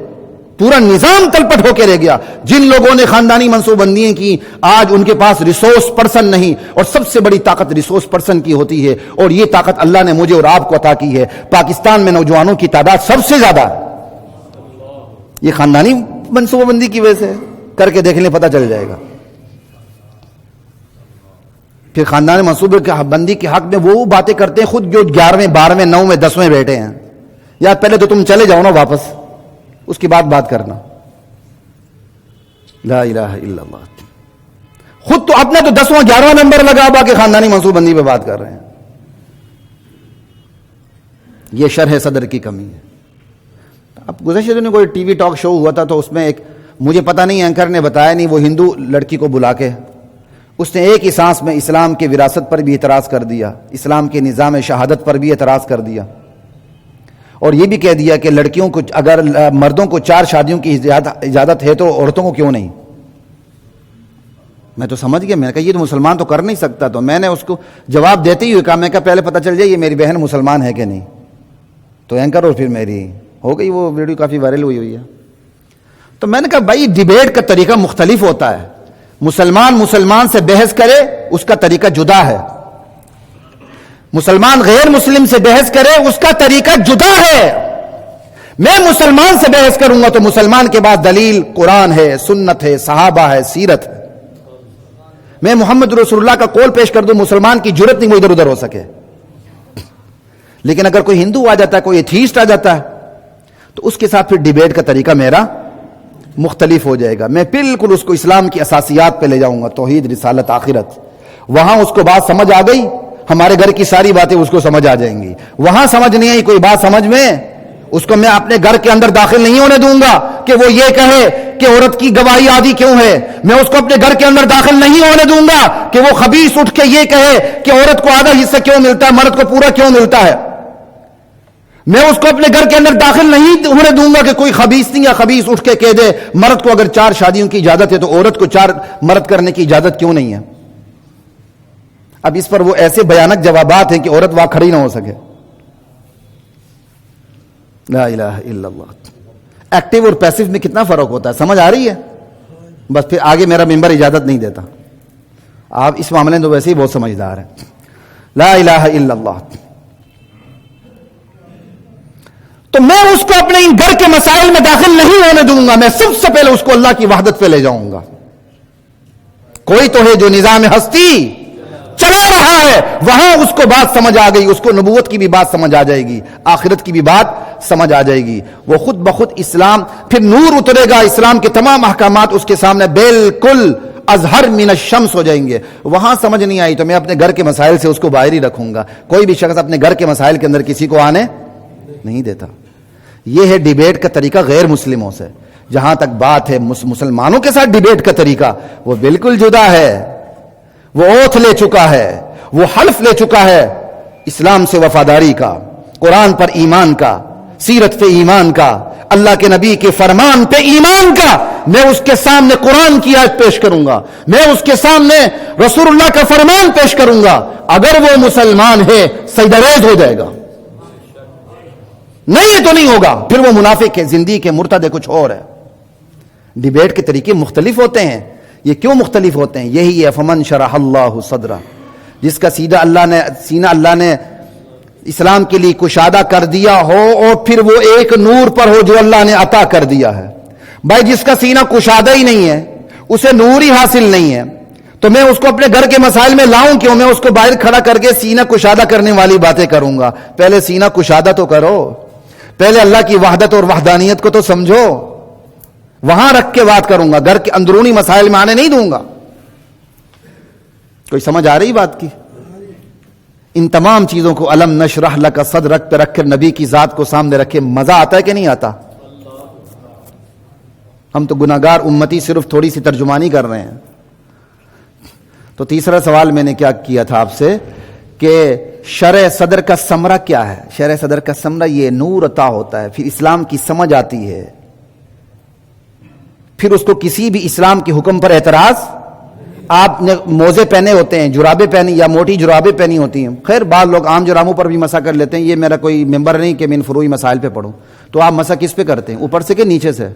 پورا نظام تلپٹ ہو کے رہ گیا. جن لوگوں نے خاندانی منصوبہ بندیاں کی، آج ان کے پاس ریسورس پرسن نہیں. اور سب سے بڑی طاقت ریسورس پرسن کی ہوتی ہے، اور یہ طاقت اللہ نے مجھے اور آپ کو عطا کی ہے. پاکستان میں نوجوانوں کی تعداد سب سے زیادہ یہ خاندانی منصوبہ بندی کی وجہ سے. کر کے دیکھ لیں پتہ چل جائے گا. پھر خاندانی منصوبے بندی کے حق میں وہ باتیں کرتے ہیں خود جو 11ویں 12ویں 9ویں 10ویں بیٹھے ہیں. یا پہلے تو تم چلے جاؤ نا واپس، اس کی بات کرنا. لا الہ الا اللہ. خود تو اپنا تو 10واں 11واں نمبر لگا باقی خاندانی منصوبہ بندی پہ بات کر رہے ہیں. یہ شرح صدر کی کمی ہے. اب گزشتہ دنوں کوئی ٹی وی ٹاک شو ہوا تھا، تو اس میں ایک مجھے پتہ نہیں اینکر نے بتایا نہیں، وہ ہندو لڑکی کو بلا کے اس نے ایک ہی سانس میں اسلام کی وراثت پر بھی اعتراض کر دیا، اسلام کے نظام شہادت پر بھی اعتراض کر دیا، اور یہ بھی کہہ دیا کہ لڑکیوں کو اگر مردوں کو 4 شادیوں کی اجازت ہے تو عورتوں کو کیوں نہیں. میں تو سمجھ گیا، میں نے کہا یہ تو مسلمان تو کر نہیں سکتا. تو میں نے اس کو جواب دیتے ہی کہا، میں کہا پہلے پتہ چل جائے یہ میری بہن مسلمان ہے کہ نہیں. تو اینکر اور پھر میری ہو گئی وہ ویڈیو کافی وائرل ہوئی ہے. تو میں نے کہا بھائی ڈیبیٹ کا طریقہ مختلف ہوتا ہے. مسلمان سے بحث کرے اس کا طریقہ جدا ہے، مسلمان غیر مسلم سے بحث کرے اس کا طریقہ جدا ہے. میں مسلمان سے بحث کروں گا تو مسلمان کے بعد دلیل قرآن ہے، سنت ہے، صحابہ ہے، سیرت ہے. میں محمد رسول اللہ کا قول پیش کر دوں، مسلمان کی جرت نہیں وہ ادھر ادھر ہو سکے. لیکن اگر کوئی ہندو آ جاتا ہے، کوئی ایتھیسٹ آ جاتا ہے، تو اس کے ساتھ پھر ڈیبیٹ کا طریقہ میرا مختلف ہو جائے گا. میں بالکل اس کو اسلام کی اساسیات پہ لے جاؤں گا، توحید، رسالت، آخرت. وہاں اس کو بات سمجھ آ گئی، ہمارے گھر کی ساری باتیں اس کو سمجھ آ جائیں گی. وہاں سمجھ نہیں آئی کوئی بات سمجھ میں، اس کو میں اپنے گھر کے اندر داخل نہیں ہونے دوں گا کہ وہ یہ کہے کہ عورت کی گواہی آدھی کیوں ہے. میں اس کو اپنے گھر کے اندر داخل نہیں ہونے دوں گا کہ وہ خبیث اٹھ کے یہ کہے کہ عورت کو آدھا حصہ کیوں ملتا ہے، مرد کو پورا کیوں ملتا ہے. میں اس کو اپنے گھر کے اندر داخل نہیں ہونے دوں گا کہ کوئی خبیث یا خبیث اٹھ کے کہہ دے مرد کو اگر 4 شادیوں کی اجازت ہے تو عورت کو 4 مرد کرنے کی اجازت کیوں نہیں ہے. اب اس پر وہ ایسے بھیانک جوابات ہیں کہ عورت وہاں کھڑی نہ ہو سکے. لا الہ الا اللہ. ایکٹیو اور پیسو میں کتنا فرق ہوتا ہے، سمجھ آ رہی ہے؟ بس پھر آگے میرا ممبر اجازت نہیں دیتا. آپ اس معاملے میں تو ویسے ہی بہت سمجھدار ہیں. لا الہ الا اللہ. تو میں اس کو اپنے ان گھر کے مسائل میں داخل نہیں ہونے دوں گا. میں سب سے پہلے اس کو اللہ کی وحدت پہ لے جاؤں گا. کوئی تو ہے جو نظام ہستی چلا رہا ہے، وہاں اس کو بات سمجھ آ گئی، اس کو نبوت کی بھی بات سمجھ آ جائے گی، آخرت کی بھی بات سمجھ آ جائے گی. وہ خود بخود اسلام پھر نور اترے گا، اسلام کے تمام احکامات اس کے سامنے بالکل ازہر من الشمس ہو جائیں گے. وہاں سمجھ نہیں آئی تو میں اپنے گھر کے مسائل سے اس کو باہر ہی رکھوں گا. کوئی بھی شخص اپنے گھر کے مسائل کے اندر کسی کو آنے نہیں دیتا. یہ ہے ڈیبیٹ کا طریقہ غیر مسلموں سے. جہاں تک بات ہے مسلمانوں کے ساتھ ڈیبیٹ کا طریقہ، وہ بالکل جدا ہے. وہ اوتھ لے چکا ہے، وہ حلف لے چکا ہے اسلام سے وفاداری کا، قرآن پر ایمان کا، سیرت پہ ایمان کا، اللہ کے نبی کے فرمان پہ ایمان کا. میں اس کے سامنے قرآن کی آیت پیش کروں گا، میں اس کے سامنے رسول اللہ کا فرمان پیش کروں گا. اگر وہ مسلمان ہے سجدہ ریز ہو جائے گا. نہیں یہ تو نہیں ہوگا، پھر وہ منافق ہے، زندگی کے مرتد ہے، کچھ اور ہے. ڈیبیٹ کے طریقے مختلف ہوتے ہیں. یہ کیوں مختلف ہوتے ہیں؟ یہی ہے فمن شرح اللہ صدرہ، جس کا سینہ اللہ نے اسلام کے لیے کشادہ کر دیا ہو اور پھر وہ ایک نور پر ہو جو اللہ نے عطا کر دیا ہے. بھائی جس کا سینہ کشادہ ہی نہیں ہے، اسے نور ہی حاصل نہیں ہے، تو میں اس کو اپنے گھر کے مسائل میں لاؤں کیوں؟ میں اس کو باہر کھڑا کر کے سینہ کشادہ کرنے والی باتیں کروں گا. پہلے سینہ کشادہ تو کرو، پہلے اللہ کی وحدت اور وحدانیت کو تو سمجھو. وہاں رکھ کے بات کروں گا، گھر کے اندرونی مسائل میں آنے نہیں دوں گا. کوئی سمجھ آ رہی بات کی؟ ان تمام چیزوں کو الم نشرح لک صدرک پہ رکھ کر نبی کی ذات کو سامنے رکھے مزہ آتا ہے کہ نہیں آتا؟ ہم تو گناہگار امتی صرف تھوڑی سی ترجمانی کر رہے ہیں. تو تیسرا سوال میں نے کیا کیا تھا آپ سے کہ شرع صدر کا ثمرہ کیا ہے؟ شرع صدر کا ثمرہ یہ نور عطا ہوتا ہے، پھر اسلام کی سمجھ آتی ہے، پھر اس کو کسی بھی اسلام کے حکم پر اعتراض. آپ نے موزے پہنے ہوتے ہیں، جرابیں پہنی یا موٹی جرابیں پہنی ہوتی ہیں. خیر بعض لوگ عام جرابوں پر بھی مسح کر لیتے ہیں. یہ میرا کوئی ممبر نہیں کہ میں ان فروعی مسائل پہ پڑھوں. تو آپ مسح کس پہ کرتے ہیں؟ اوپر سے کہ نیچے سے؟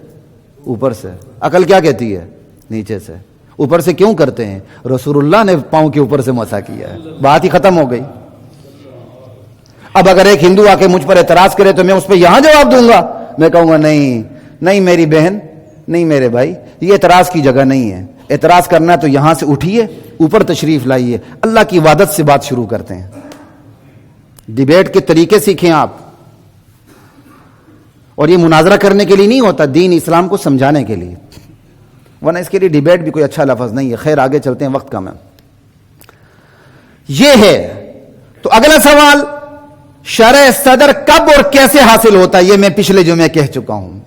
اوپر سے. عقل کیا کہتی ہے؟ نیچے سے. اوپر سے کیوں کرتے ہیں؟ رسول اللہ نے پاؤں کے اوپر سے مسح کیا ہے، بات ہی ختم ہو گئی. اب اگر ایک ہندو آ کے مجھ پر اعتراض کرے تو میں اس پہ یہاں جواب دوں گا؟ میں کہوں گا نہیں میری بہن، نہیں میرے بھائی، یہ اعتراض کی جگہ نہیں ہے. اعتراض کرنا ہے تو یہاں سے اٹھیے، اوپر تشریف لائیے، اللہ کی عبادت سے بات شروع کرتے ہیں. ڈیبیٹ کے طریقے سیکھیں آپ. اور یہ مناظرہ کرنے کے لیے نہیں ہوتا، دین اسلام کو سمجھانے کے لیے، ورنہ اس کے لیے ڈیبیٹ بھی کوئی اچھا لفظ نہیں ہے. خیر آگے چلتے ہیں، وقت کم ہے. یہ ہے. تو اگلا سوال، شرع صدر کب اور کیسے حاصل ہوتا ہے؟ یہ میں پچھلے جمعے کہہ چکا ہوں.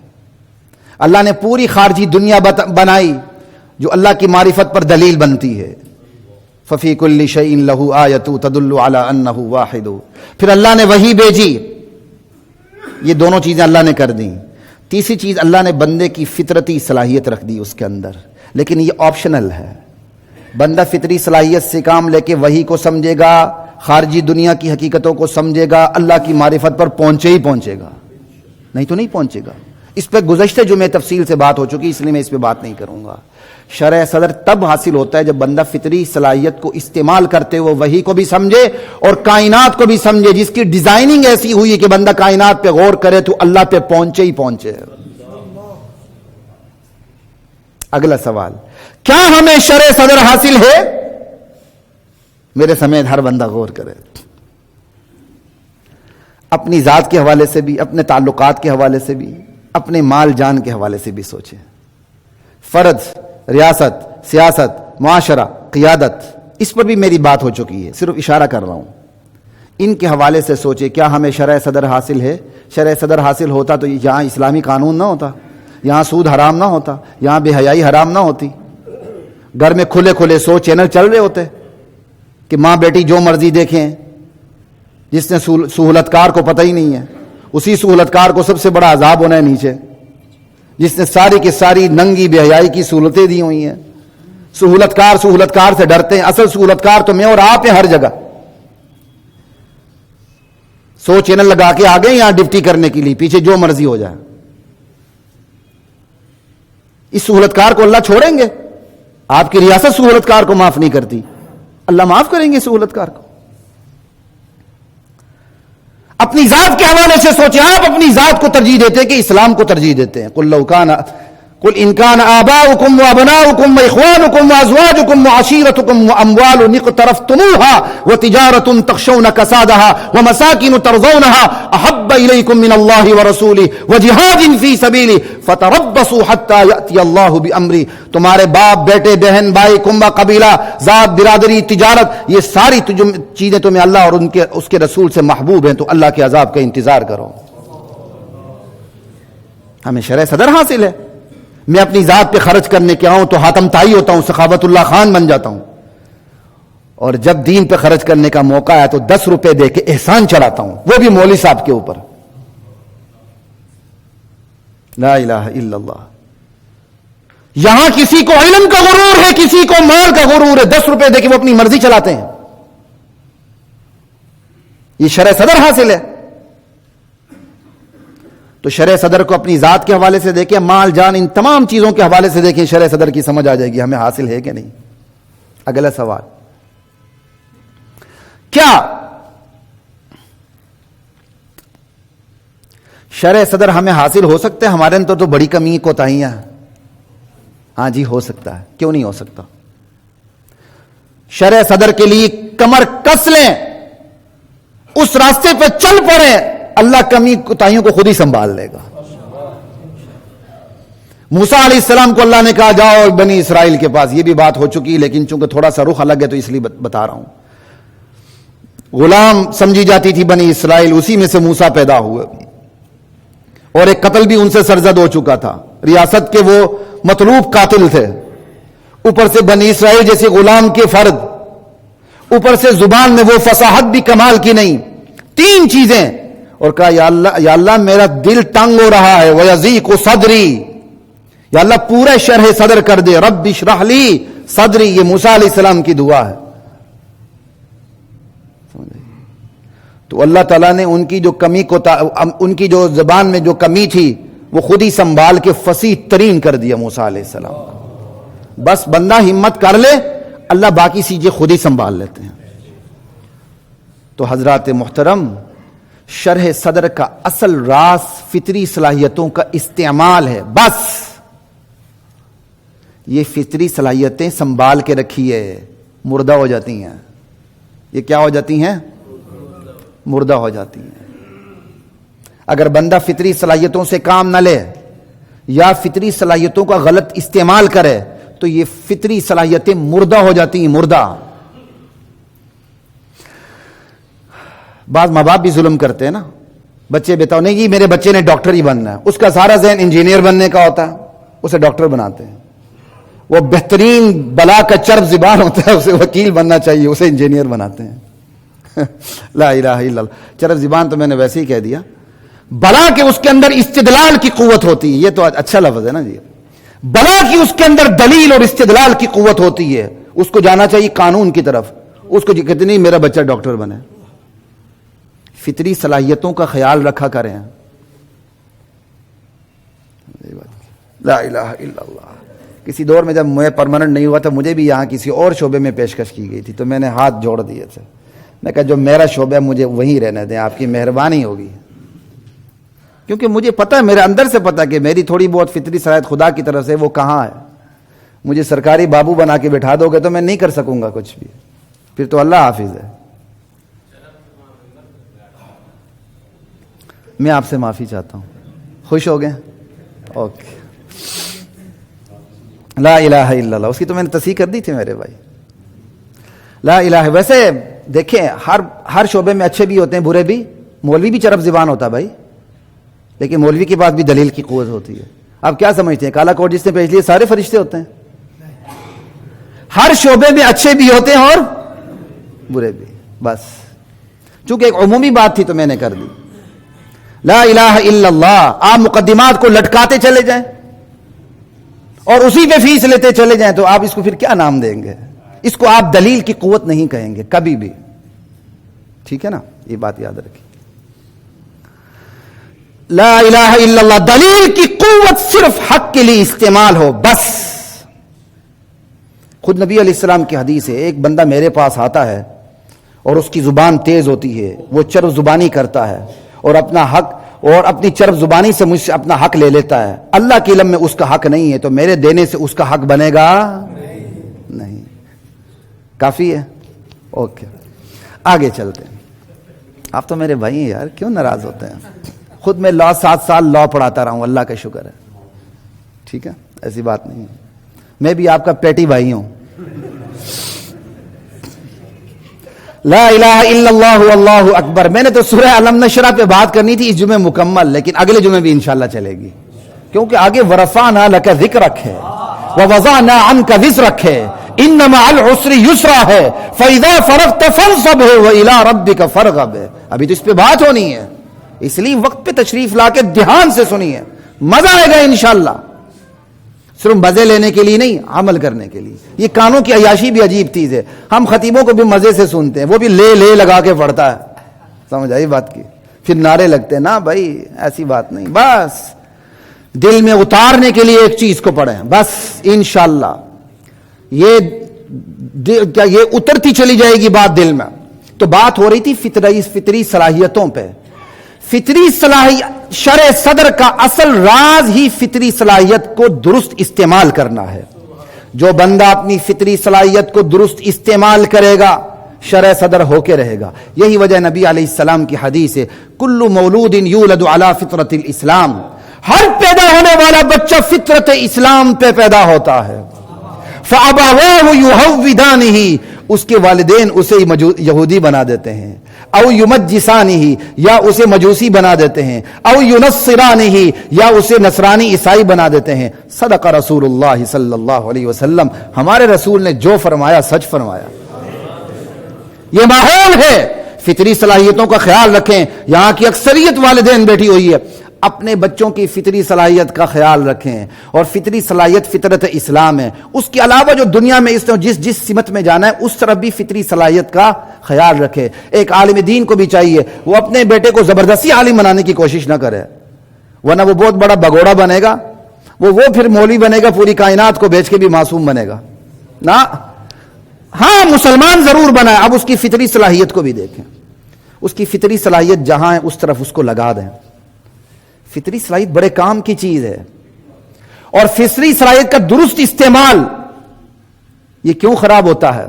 اللہ نے پوری خارجی دنیا بنائی جو اللہ کی معرفت پر دلیل بنتی ہے. ففی کل شیء لہ آیۃ تدل علی انہ واحد. پھر اللہ نے وحی بھیجی. یہ دونوں چیزیں اللہ نے کر دیں. تیسری چیز اللہ نے بندے کی فطرتی صلاحیت رکھ دی اس کے اندر، لیکن یہ آپشنل ہے. بندہ فطری صلاحیت سے کام لے کے وحی کو سمجھے گا، خارجی دنیا کی حقیقتوں کو سمجھے گا، اللہ کی معرفت پر پہنچے ہی پہنچے گا، نہیں تو نہیں پہنچے گا. اس پہ گزشتہ جو میں تفصیل سے بات ہو چکی، اس لیے میں اس پہ بات نہیں کروں گا. شرع صدر تب حاصل ہوتا ہے جب بندہ فطری صلاحیت کو استعمال کرتے ہوئے وحی کو بھی سمجھے اور کائنات کو بھی سمجھے، جس کی ڈیزائننگ ایسی ہوئی ہے کہ بندہ کائنات پہ غور کرے تو اللہ پہ پہنچے ہی پہنچے. اگلا سوال، کیا ہمیں شرع صدر حاصل ہے؟ میرے سمیت ہر بندہ غور کرے، اپنی ذات کے حوالے سے بھی، اپنے تعلقات کے حوالے سے بھی، اپنے مال جان کے حوالے سے بھی سوچے. فرض، ریاست، سیاست، معاشرہ، قیادت، اس پر بھی میری بات ہو چکی ہے، صرف اشارہ کر رہا ہوں. ان کے حوالے سے سوچے کیا ہمیں شرع صدر حاصل ہے؟ شرع صدر حاصل ہوتا تو یہاں اسلامی قانون نہ ہوتا، یہاں سود حرام نہ ہوتا، یہاں بے حیائی حرام نہ ہوتی، گھر میں کھلے کھلے 100 چینل چل رہے ہوتے کہ ماں بیٹی جو مرضی دیکھیں. جس نے سہولت کار کو پتہ ہی نہیں ہے، اسی سہولت کار کو سب سے بڑا عذاب ہونا ہے نیچے. جس نے ساری کی ساری ننگی بے حیائی کی سہولتیں دی ہوئی ہیں. سہولت کار سے ڈرتے ہیں، اصل سہولت کار تو میں اور آپ ہیں ہر جگہ. 100 چینل لگا کے آگے یہاں ڈپٹی کرنے کے لیے، پیچھے جو مرضی ہو جائے. اس سہولت کار کو اللہ چھوڑیں گے؟ آپ کی ریاست سہولت کار کو معاف نہیں کرتی، اللہ معاف کریں گے سہولت کار کو. اپنی ذات کے حوالے سے سوچیں، آپ اپنی ذات کو ترجیح دیتے ہیں کہ اسلام کو ترجیح دیتے ہیں؟ قل ان كان آباؤكم وابناؤكم واخوانكم وازواجكم وعشيرتكم واموال اقترفتموها وتجارة تخشون كسادها ومساكن ترضونها احب اليكم من الله ورسوله وجهاد في سبيله فتربصوا حتى ياتي الله بامره. تمہارے باپ، بیٹے، بہن، بھائی، کنبہ، قبیلہ، ذات، برادری، تجارت، یہ ساری چیزیں تمہیں اللہ اور اس کے رسول سے محبوب ہیں، تو اللہ کے عذاب کا انتظار کرو. ہمیں شرع صدر حاصل ہے. میں اپنی ذات پہ خرچ کرنے کے آؤں تو حاتم طائی ہوتا ہوں، سخاوت اللہ خان بن جاتا ہوں، اور جب دین پہ خرچ کرنے کا موقع آیا تو 10 روپے دے کے احسان چڑھاتا ہوں، وہ بھی مولوی صاحب کے اوپر. لا الہ الا اللہ. یہاں کسی کو علم کا غرور ہے، کسی کو مال کا غرور ہے، 10 روپے دے کے وہ اپنی مرضی چلاتے ہیں. یہ شرع صدر حاصل ہے. تو شرع صدر کو اپنی ذات کے حوالے سے دیکھیں، مال جان ان تمام چیزوں کے حوالے سے دیکھیں، شرع صدر کی سمجھ آ جائے گی ہمیں حاصل ہے کہ نہیں. اگلا سوال، کیا شرع صدر ہمیں حاصل ہو سکتا ہے؟ ہمارے اندر تو بڑی کمی کوتاہیاں ہیں. ہاں جی ہو سکتا ہے، کیوں نہیں ہو سکتا؟ شرع صدر کے لیے کمر کس لیں، اس راستے پہ چل پڑیں، اللہ کمی کوتاہیوں کو خود ہی سنبھال لے گا. موسیٰ علیہ السلام کو اللہ نے کہا جاؤ بنی اسرائیل کے پاس، یہ بھی بات ہو چکی لیکن چونکہ تھوڑا سا رخ الگ ہے تو اس لیے بتا رہا ہوں. غلام سمجھی جاتی تھی بنی اسرائیل، اسی میں سے موسیٰ پیدا ہوئے، اور ایک قتل بھی ان سے سرزد ہو چکا تھا. ریاست کے وہ مطلوب قاتل تھے، اوپر سے بنی اسرائیل جیسے غلام کے فرد، اوپر سے زبان میں وہ فصاحت بھی کمال کی نہیں. 3 چیزیں، اور کہا یا اللہ میرا دل تنگ ہو رہا ہے، وَيَضِيقُ صَدْرِي، یا اللہ پورا شرح صدر کر دے، رب اشرح لی صدری. یہ موسیٰ علیہ السلام کی دعا ہے. تو اللہ تعالیٰ نے ان کی جو کمی کو، ان کی جو زبان میں جو کمی تھی وہ خود ہی سنبھال کے فصیح ترین کر دیا موسیٰ علیہ السلام. بس بندہ ہمت کر لے، اللہ باقی چیزیں خود ہی سنبھال لیتے ہیں. تو حضرات محترم، شرح صدر کا اصل راز فطری صلاحیتوں کا استعمال ہے. بس یہ فطری صلاحیتیں سنبھال کے رکھیے، مردہ ہو جاتی ہیں. یہ کیا ہو جاتی ہیں؟ مردہ ہو جاتی ہیں. اگر بندہ فطری صلاحیتوں سے کام نہ لے یا فطری صلاحیتوں کا غلط استعمال کرے تو یہ فطری صلاحیتیں مردہ ہو جاتی ہیں. مردہ. بعض ماں باپ بھی ظلم کرتے ہیں نا، بچے بتاؤ نہیں جی میرے بچے نے ڈاکٹر ہی بننا ہے، اس کا سارا ذہن انجینئر بننے کا ہوتا ہے، اسے ڈاکٹر بناتے ہیں. وہ بہترین بلا کا چرب زبان ہوتا ہے، اسے وکیل بننا چاہیے، اسے انجینئر بناتے ہیں. لا الہ الا اللہ. چرب زبان تو میں نے ویسے ہی کہہ دیا. بلا کے اس کے اندر استدلال کی قوت ہوتی ہے، یہ تو اچھا لفظ ہے نا جی. بلا کی اس کے اندر دلیل اور استدلال کی قوت ہوتی ہے. اس کو جانا چاہیے قانون کی طرف، اس کو کہتے نہیں میرا بچہ ڈاکٹر بنے. فطری صلاحیتوں کا خیال رکھا کریں. لا الہ الا اللہ. کسی دور میں جب میں پرماننٹ نہیں ہوا تھا مجھے بھی یہاں کسی اور شعبے میں پیشکش کی گئی تھی تو میں نے ہاتھ جوڑ دیے تھے. میں کہا جو میرا شعبہ ہے مجھے وہیں رہنے دیں، آپ کی مہربانی ہوگی. کیونکہ مجھے پتہ ہے، میرے اندر سے پتہ کہ میری تھوڑی بہت فطری صلاحیت خدا کی طرف سے وہ کہاں ہے. مجھے سرکاری بابو بنا کے بٹھا دو گے تو میں نہیں کر سکوں گا کچھ بھی. پھر تو اللہ حافظ ہے. میں آپ سے معافی چاہتا ہوں. خوش ہو گئے؟ اوکے. لا الہ الا اللہ، اس کی تو میں نے تصحیح کر دی تھی میرے بھائی. لا الہ. ویسے دیکھیں ہر شعبے میں اچھے بھی ہوتے ہیں برے بھی. مولوی بھی چرب زبان ہوتا ہے بھائی، لیکن مولوی کے پاس بھی دلیل کی قوت ہوتی ہے. آپ کیا سمجھتے ہیں کالا کوٹ جس نے پیش لیے سارے فرشتے ہوتے ہیں؟ ہر شعبے میں اچھے بھی ہوتے ہیں اور برے بھی. بس چونکہ ایک عمومی بات تھی تو میں نے کر دی. لا الہ الا اللہ. آپ مقدمات کو لٹکاتے چلے جائیں اور اسی پہ فیس لیتے چلے جائیں تو آپ اس کو پھر کیا نام دیں گے؟ اس کو آپ دلیل کی قوت نہیں کہیں گے کبھی بھی. ٹھیک ہے نا، یہ بات یاد رکھیں. لا الہ الا اللہ، دلیل کی قوت صرف حق کے لیے استعمال ہو بس. خود نبی علیہ السلام کی حدیث ہے، ایک بندہ میرے پاس آتا ہے اور اس کی زبان تیز ہوتی ہے، وہ چرب زبانی کرتا ہے اور اپنا حق اور اپنی چرب زبانی سے مجھ سے اپنا حق لے لیتا ہے. اللہ کے علم میں اس کا حق نہیں ہے تو میرے دینے سے اس کا حق بنے گا نہیں. کافی ہے؟ اوکے آگے چلتے ہیں. آپ تو میرے بھائی ہیں یار، کیوں ناراض ہوتے ہیں؟ خود میں 7 سال لا پڑھاتا رہا ہوں، اللہ کا شکر ہے. ٹھیک ہے، ایسی بات نہیں ہے. میں بھی آپ کا پیٹی بھائی ہوں. لا الہ الا اللہ واللہ اکبر. میں نے تو سورہ علم نشرہ پہ بات کرنی تھی اس جمعے مکمل، لیکن اگلے جمعے بھی انشاءاللہ چلے گی، کیونکہ آگے ورفعنا لک ذکرک ہے ووضعنا عنک وزرک ہے ان مع العسر یسرا ہے فاذا فرغت فانصب ہے والى ربک فارغب ہے. ابھی تو اس پہ بات ہونی ہے، اس لیے وقت پہ تشریف لا کے دھیان سے سنیے، مزہ آئے گا انشاءاللہ. صرف مزے لینے کے لیے نہیں، عمل کرنے کے لیے. یہ کانوں کی عیاشی بھی عجیب چیز ہے. ہم خطیبوں کو بھی مزے سے سنتے ہیں، وہ بھی لے لگا کے پڑھتا ہے. سمجھ آئی بات کی؟ پھر نعرے لگتے ہیں. نہ بھائی ایسی بات نہیں، بس دل میں اتارنے کے لیے ایک چیز کو پڑھیں بس. انشاءاللہ یہ اترتی چلی جائے گی بات دل میں. تو بات ہو رہی تھی فطری صلاحیتوں پہ. فطری صلاحیت، شرع صدر کا اصل راز ہی فطری صلاحیت کو درست استعمال کرنا ہے. جو بندہ اپنی فطری صلاحیت کو درست استعمال کرے گا شرع صدر ہو کے رہے گا. یہی وجہ نبی علیہ السلام کی حدیث ہے، کل مولود یولد علی فطرت الاسلام. ہر پیدا ہونے والا بچہ فطرت اسلام پہ پیدا ہوتا ہے. فابواہ یہودانہ، اس کے والدین اسے یہودی بنا دیتے ہیں، او یمجسانہ، یا اسے مجوسی بنا دیتے ہیں، او ینصرانہ، یا اسے نصرانی عیسائی بنا دیتے ہیں. صدق رسول اللہ صلی اللہ علیہ وسلم. ہمارے رسول نے جو فرمایا سچ فرمایا. یہ ماحول ہے. فطری صلاحیتوں کا خیال رکھیں. یہاں کی اکثریت والدین بیٹھی ہوئی ہے، اپنے بچوں کی فطری صلاحیت کا خیال رکھیں. اور فطری صلاحیت فطرت اسلام ہے. اس کے علاوہ جو دنیا میں اس نے جس سمت میں جانا ہے اس طرف بھی فطری صلاحیت کا خیال رکھے. ایک عالم دین کو بھی چاہیے وہ اپنے بیٹے کو زبردستی عالم بنانے کی کوشش نہ کرے، ورنہ وہ بہت بڑا بگوڑا بنے گا. وہ پھر مولوی بنے گا، پوری کائنات کو بیچ کے بھی معصوم بنے گا نا. ہاں مسلمان ضرور بنا ہے. اب اس کی فطری صلاحیت کو بھی دیکھیں. اس کی فطری صلاحیت جہاں ہے اس طرف اس کو لگا دیں. فطری صلاحیت بڑے کام کی چیز ہے. اور فطری صلاحیت کا درست استعمال یہ کیوں خراب ہوتا ہے؟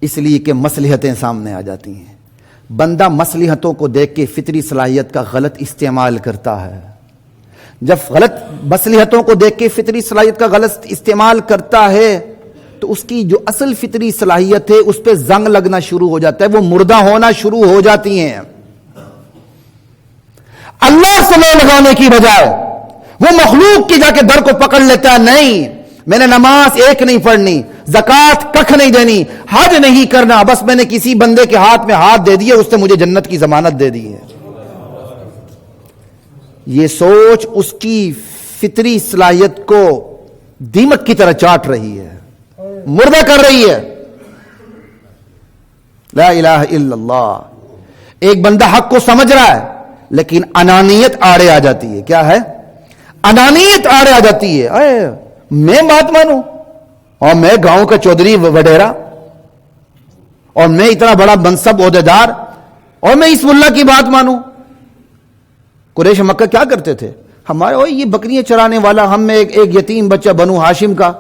اس لیے کہ مصلحتیں سامنے آ جاتی ہیں. بندہ مصلحتوں کو دیکھ کے فطری صلاحیت کا غلط استعمال کرتا ہے. جب غلط مصلحتوں کو دیکھ کے فطری صلاحیت کا غلط استعمال کرتا ہے تو اس کی جو اصل فطری صلاحیت ہے اس پہ زنگ لگنا شروع ہو جاتا ہے، وہ مردہ ہونا شروع ہو جاتی ہیں. اللہ سے لو لگانے کی بجائے وہ مخلوق کی جا کے در کو پکڑ لیتا ہے. نہیں، میں نے نماز ایک نہیں پڑھنی، زکوٰۃ ککھ نہیں دینی، حج نہیں کرنا، بس میں نے کسی بندے کے ہاتھ میں ہاتھ دے دیا، اس نے مجھے جنت کی ضمانت دے دی ہے. یہ سوچ اس کی فطری صلاحیت کو دیمک کی طرح چاٹ رہی ہے، مردہ کر رہی ہے. لا الہ الا اللہ. ایک بندہ حق کو سمجھ رہا ہے لیکن انانیت آڑے آ جاتی ہے. کیا ہے؟ انانیت آڑے آ جاتی ہے. میں بات مانوں اور میں گاؤں کا چودھری وڈیرا اور میں اتنا بڑا منصب عہدیدار اور میں اس ملا کی بات مانوں. قریش مکہ کیا کرتے تھے؟ ہمارے یہ بکریاں چرانے والا، ہم میں ایک یتیم بچہ بنو ہاشم کا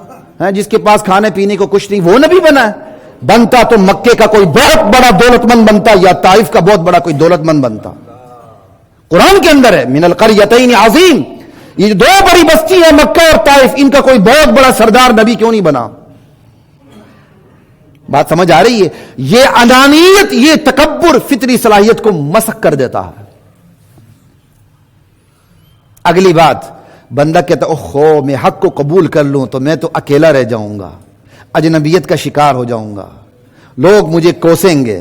جس کے پاس کھانے پینے کو کچھ نہیں، وہ نبی بنا ہے. بنتا تو مکے کا کوئی بہت بڑا دولت مند بنتا یا طائف کا بہت بڑا کوئی دولت مند بنتا. قرآن کے اندر ہے من القریتین عظیم، یہ دو بڑی بستی ہے مکہ اور طائف، ان کا کوئی بہت بڑا سردار نبی کیوں نہیں بنا؟ بات سمجھ آ رہی ہے؟ یہ انانیت، یہ تکبر فطری صلاحیت کو مسخ کر دیتا ہے. اگلی بات، بندہ کہتا اوہو میں حق کو قبول کر لوں تو میں تو اکیلا رہ جاؤں گا، اجنبیت کا شکار ہو جاؤں گا، لوگ مجھے کوسیں گے.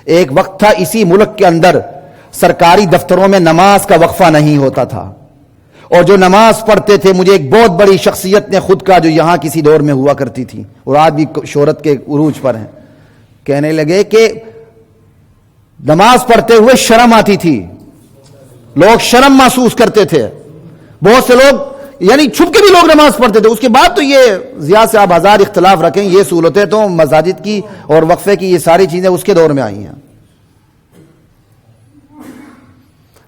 ایک وقت تھا اسی ملک کے اندر سرکاری دفتروں میں نماز کا وقفہ نہیں ہوتا تھا، اور جو نماز پڑھتے تھے، مجھے ایک بہت بڑی شخصیت نے خود کا جو یہاں کسی دور میں ہوا کرتی تھی اور آج بھی شہرت کے عروج پر ہیں، کہنے لگے کہ نماز پڑھتے ہوئے شرم آتی تھی، لوگ شرم محسوس کرتے تھے. بہت سے لوگ یعنی چھپ کے بھی لوگ نماز پڑھتے تھے. اس کے بعد تو یہ ضیاء سے آپ ہزار اختلاف رکھیں، یہ سہولتیں تو مساجد کی اور وقفے کی یہ ساری چیزیں اس کے دور میں آئی ہیں.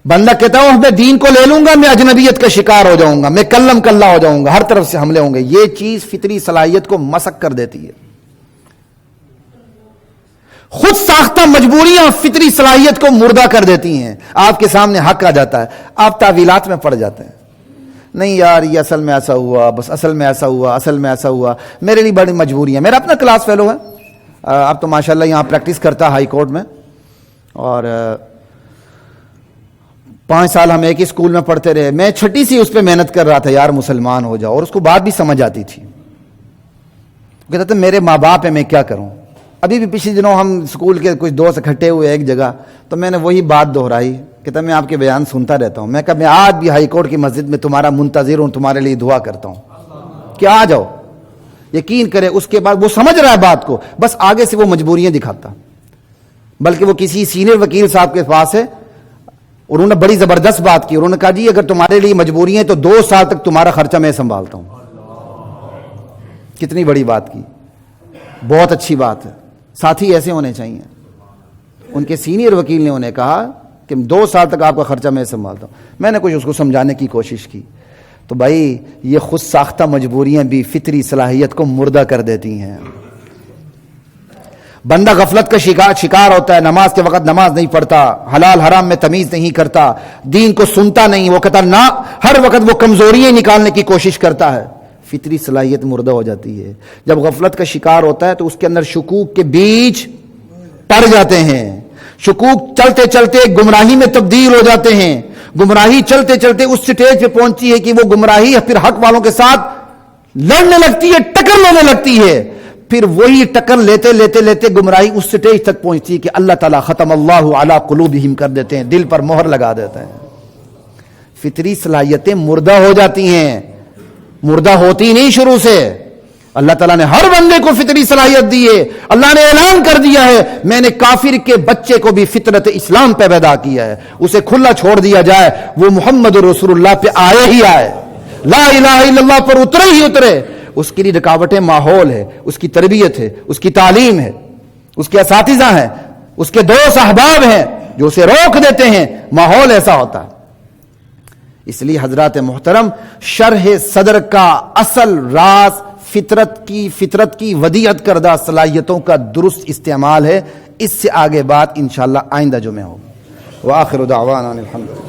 بندہ کہتا ہوں میں دین کو لے لوں گا، میں اجنبیت کا شکار ہو جاؤں گا، میں کلم کلا ہو جاؤں گا، ہر طرف سے حملے ہوں گے. یہ چیز فطری صلاحیت کو مسخ کر دیتی ہے. خود ساختہ مجبوریاں فطری صلاحیت کو مردہ کر دیتی ہیں. آپ کے سامنے حق آ جاتا ہے، آپ تعویلات میں پڑ جاتے ہیں. نہیں یار یہ اصل میں ایسا ہوا، بس اصل میں ایسا ہوا، اصل میں ایسا ہوا، میرے لیے بڑی مجبوری ہے. میرا اپنا کلاس فیلو ہے، اب تو ماشاءاللہ یہاں پریکٹس کرتا ہائی کورٹ میں، اور 5 سال ہم ایک ہی اسکول میں پڑھتے رہے. میں چھٹی سی اس پہ محنت کر رہا تھا یار مسلمان ہو جاؤ، اور اس کو بات بھی سمجھ آتی تھی. کہتا تھا میرے ماں باپ ہیں، میں کیا کروں. ابھی بھی پچھلے دنوں ہم اسکول کے کچھ دوست اکٹھے ہوئے ایک جگہ، تو میں نے وہی بات دہرائی. کہتا میں آپ کے بیان سنتا رہتا ہوں. میں کہا میں آج بھی ہائی کورٹ کی مسجد میں تمہارا منتظر ہوں، تمہارے لیے دعا کرتا ہوں کہ آ جاؤ. یقین کرے اس کے بعد وہ سمجھ رہا ہے بات کو، بس آگے سے وہ مجبوریاں دکھاتا. بلکہ وہ کسی سینئر وکیل صاحب کے پاس ہے، انہوں نے بڑی زبردست بات کی. انہوں نے کہا جی اگر تمہارے لیے مجبوریاں ہیں تو 2 سال تک تمہارا خرچہ میں سنبھالتا ہوں. کتنی بڑی بات کی، بہت اچھی بات ہے. ساتھی ایسے ہونے چاہیے. ان کے سینئر وکیل نے انہیں کہا کہ 2 سال تک آپ کا خرچہ میں سنبھالتا ہوں. میں نے کچھ اس کو سمجھانے کی کوشش کی. تو بھائی یہ خود ساختہ مجبوریاں بھی فطری صلاحیت کو مردہ کر دیتی ہیں. بندہ غفلت کا شکار ہوتا ہے، نماز کے وقت نماز نہیں پڑھتا، حلال حرام میں تمیز نہیں کرتا، دین کو سنتا نہیں. وہ کہتا نہ، ہر وقت وہ کمزوریاں نکالنے کی کوشش کرتا ہے. فطری صلاحیت مردہ ہو جاتی ہے. جب غفلت کا شکار ہوتا ہے تو اس کے اندر شکوک کے بیج پڑ جاتے ہیں. شکوک چلتے چلتے گمراہی میں تبدیل ہو جاتے ہیں. گمراہی چلتے چلتے اس سٹیج پہ پہنچتی ہے کہ وہ گمراہی پھر حق والوں کے ساتھ لڑنے لگتی ہے، ٹکر لینے لگتی ہے. پھر وہی ٹکر لیتے لیتے لیتے گمراہی اس سٹیج تک پہنچتی ہے کہ اللہ تعالیٰ ختم اللہ علی قلوبہم کر دیتے ہیں، دل پر مہر لگا دیتے ہیں. فطری صلاحیتیں مردہ ہو جاتی ہیں، مردہ ہوتی نہیں شروع سے. اللہ تعالیٰ نے ہر بندے کو فطری صلاحیت دی ہے. اللہ نے اعلان کر دیا ہے میں نے کافر کے بچے کو بھی فطرت اسلام پہ پیدا کیا ہے. اسے کھلا چھوڑ دیا جائے، وہ محمد رسول اللہ پہ آئے ہی آئے، لا الہ الا اللہ پر اترے ہی اترے. اس کے لیے رکاوٹیں ماحول ہے، اس کی تربیت ہے، اس کی تعلیم ہے، اس کے اساتذہ ہیں، اس کے دوست احباب ہیں جو اسے روک دیتے ہیں. ماحول ایسا ہوتا ہے. اس لیے حضرات محترم، شرح صدر کا اصل راز فطرت کی ودیعت کردہ صلاحیتوں کا درست استعمال ہے. اس سے آگے بات انشاءاللہ آئندہ جمعہ ہوگی. وآخر دعوانا الحمدللہ.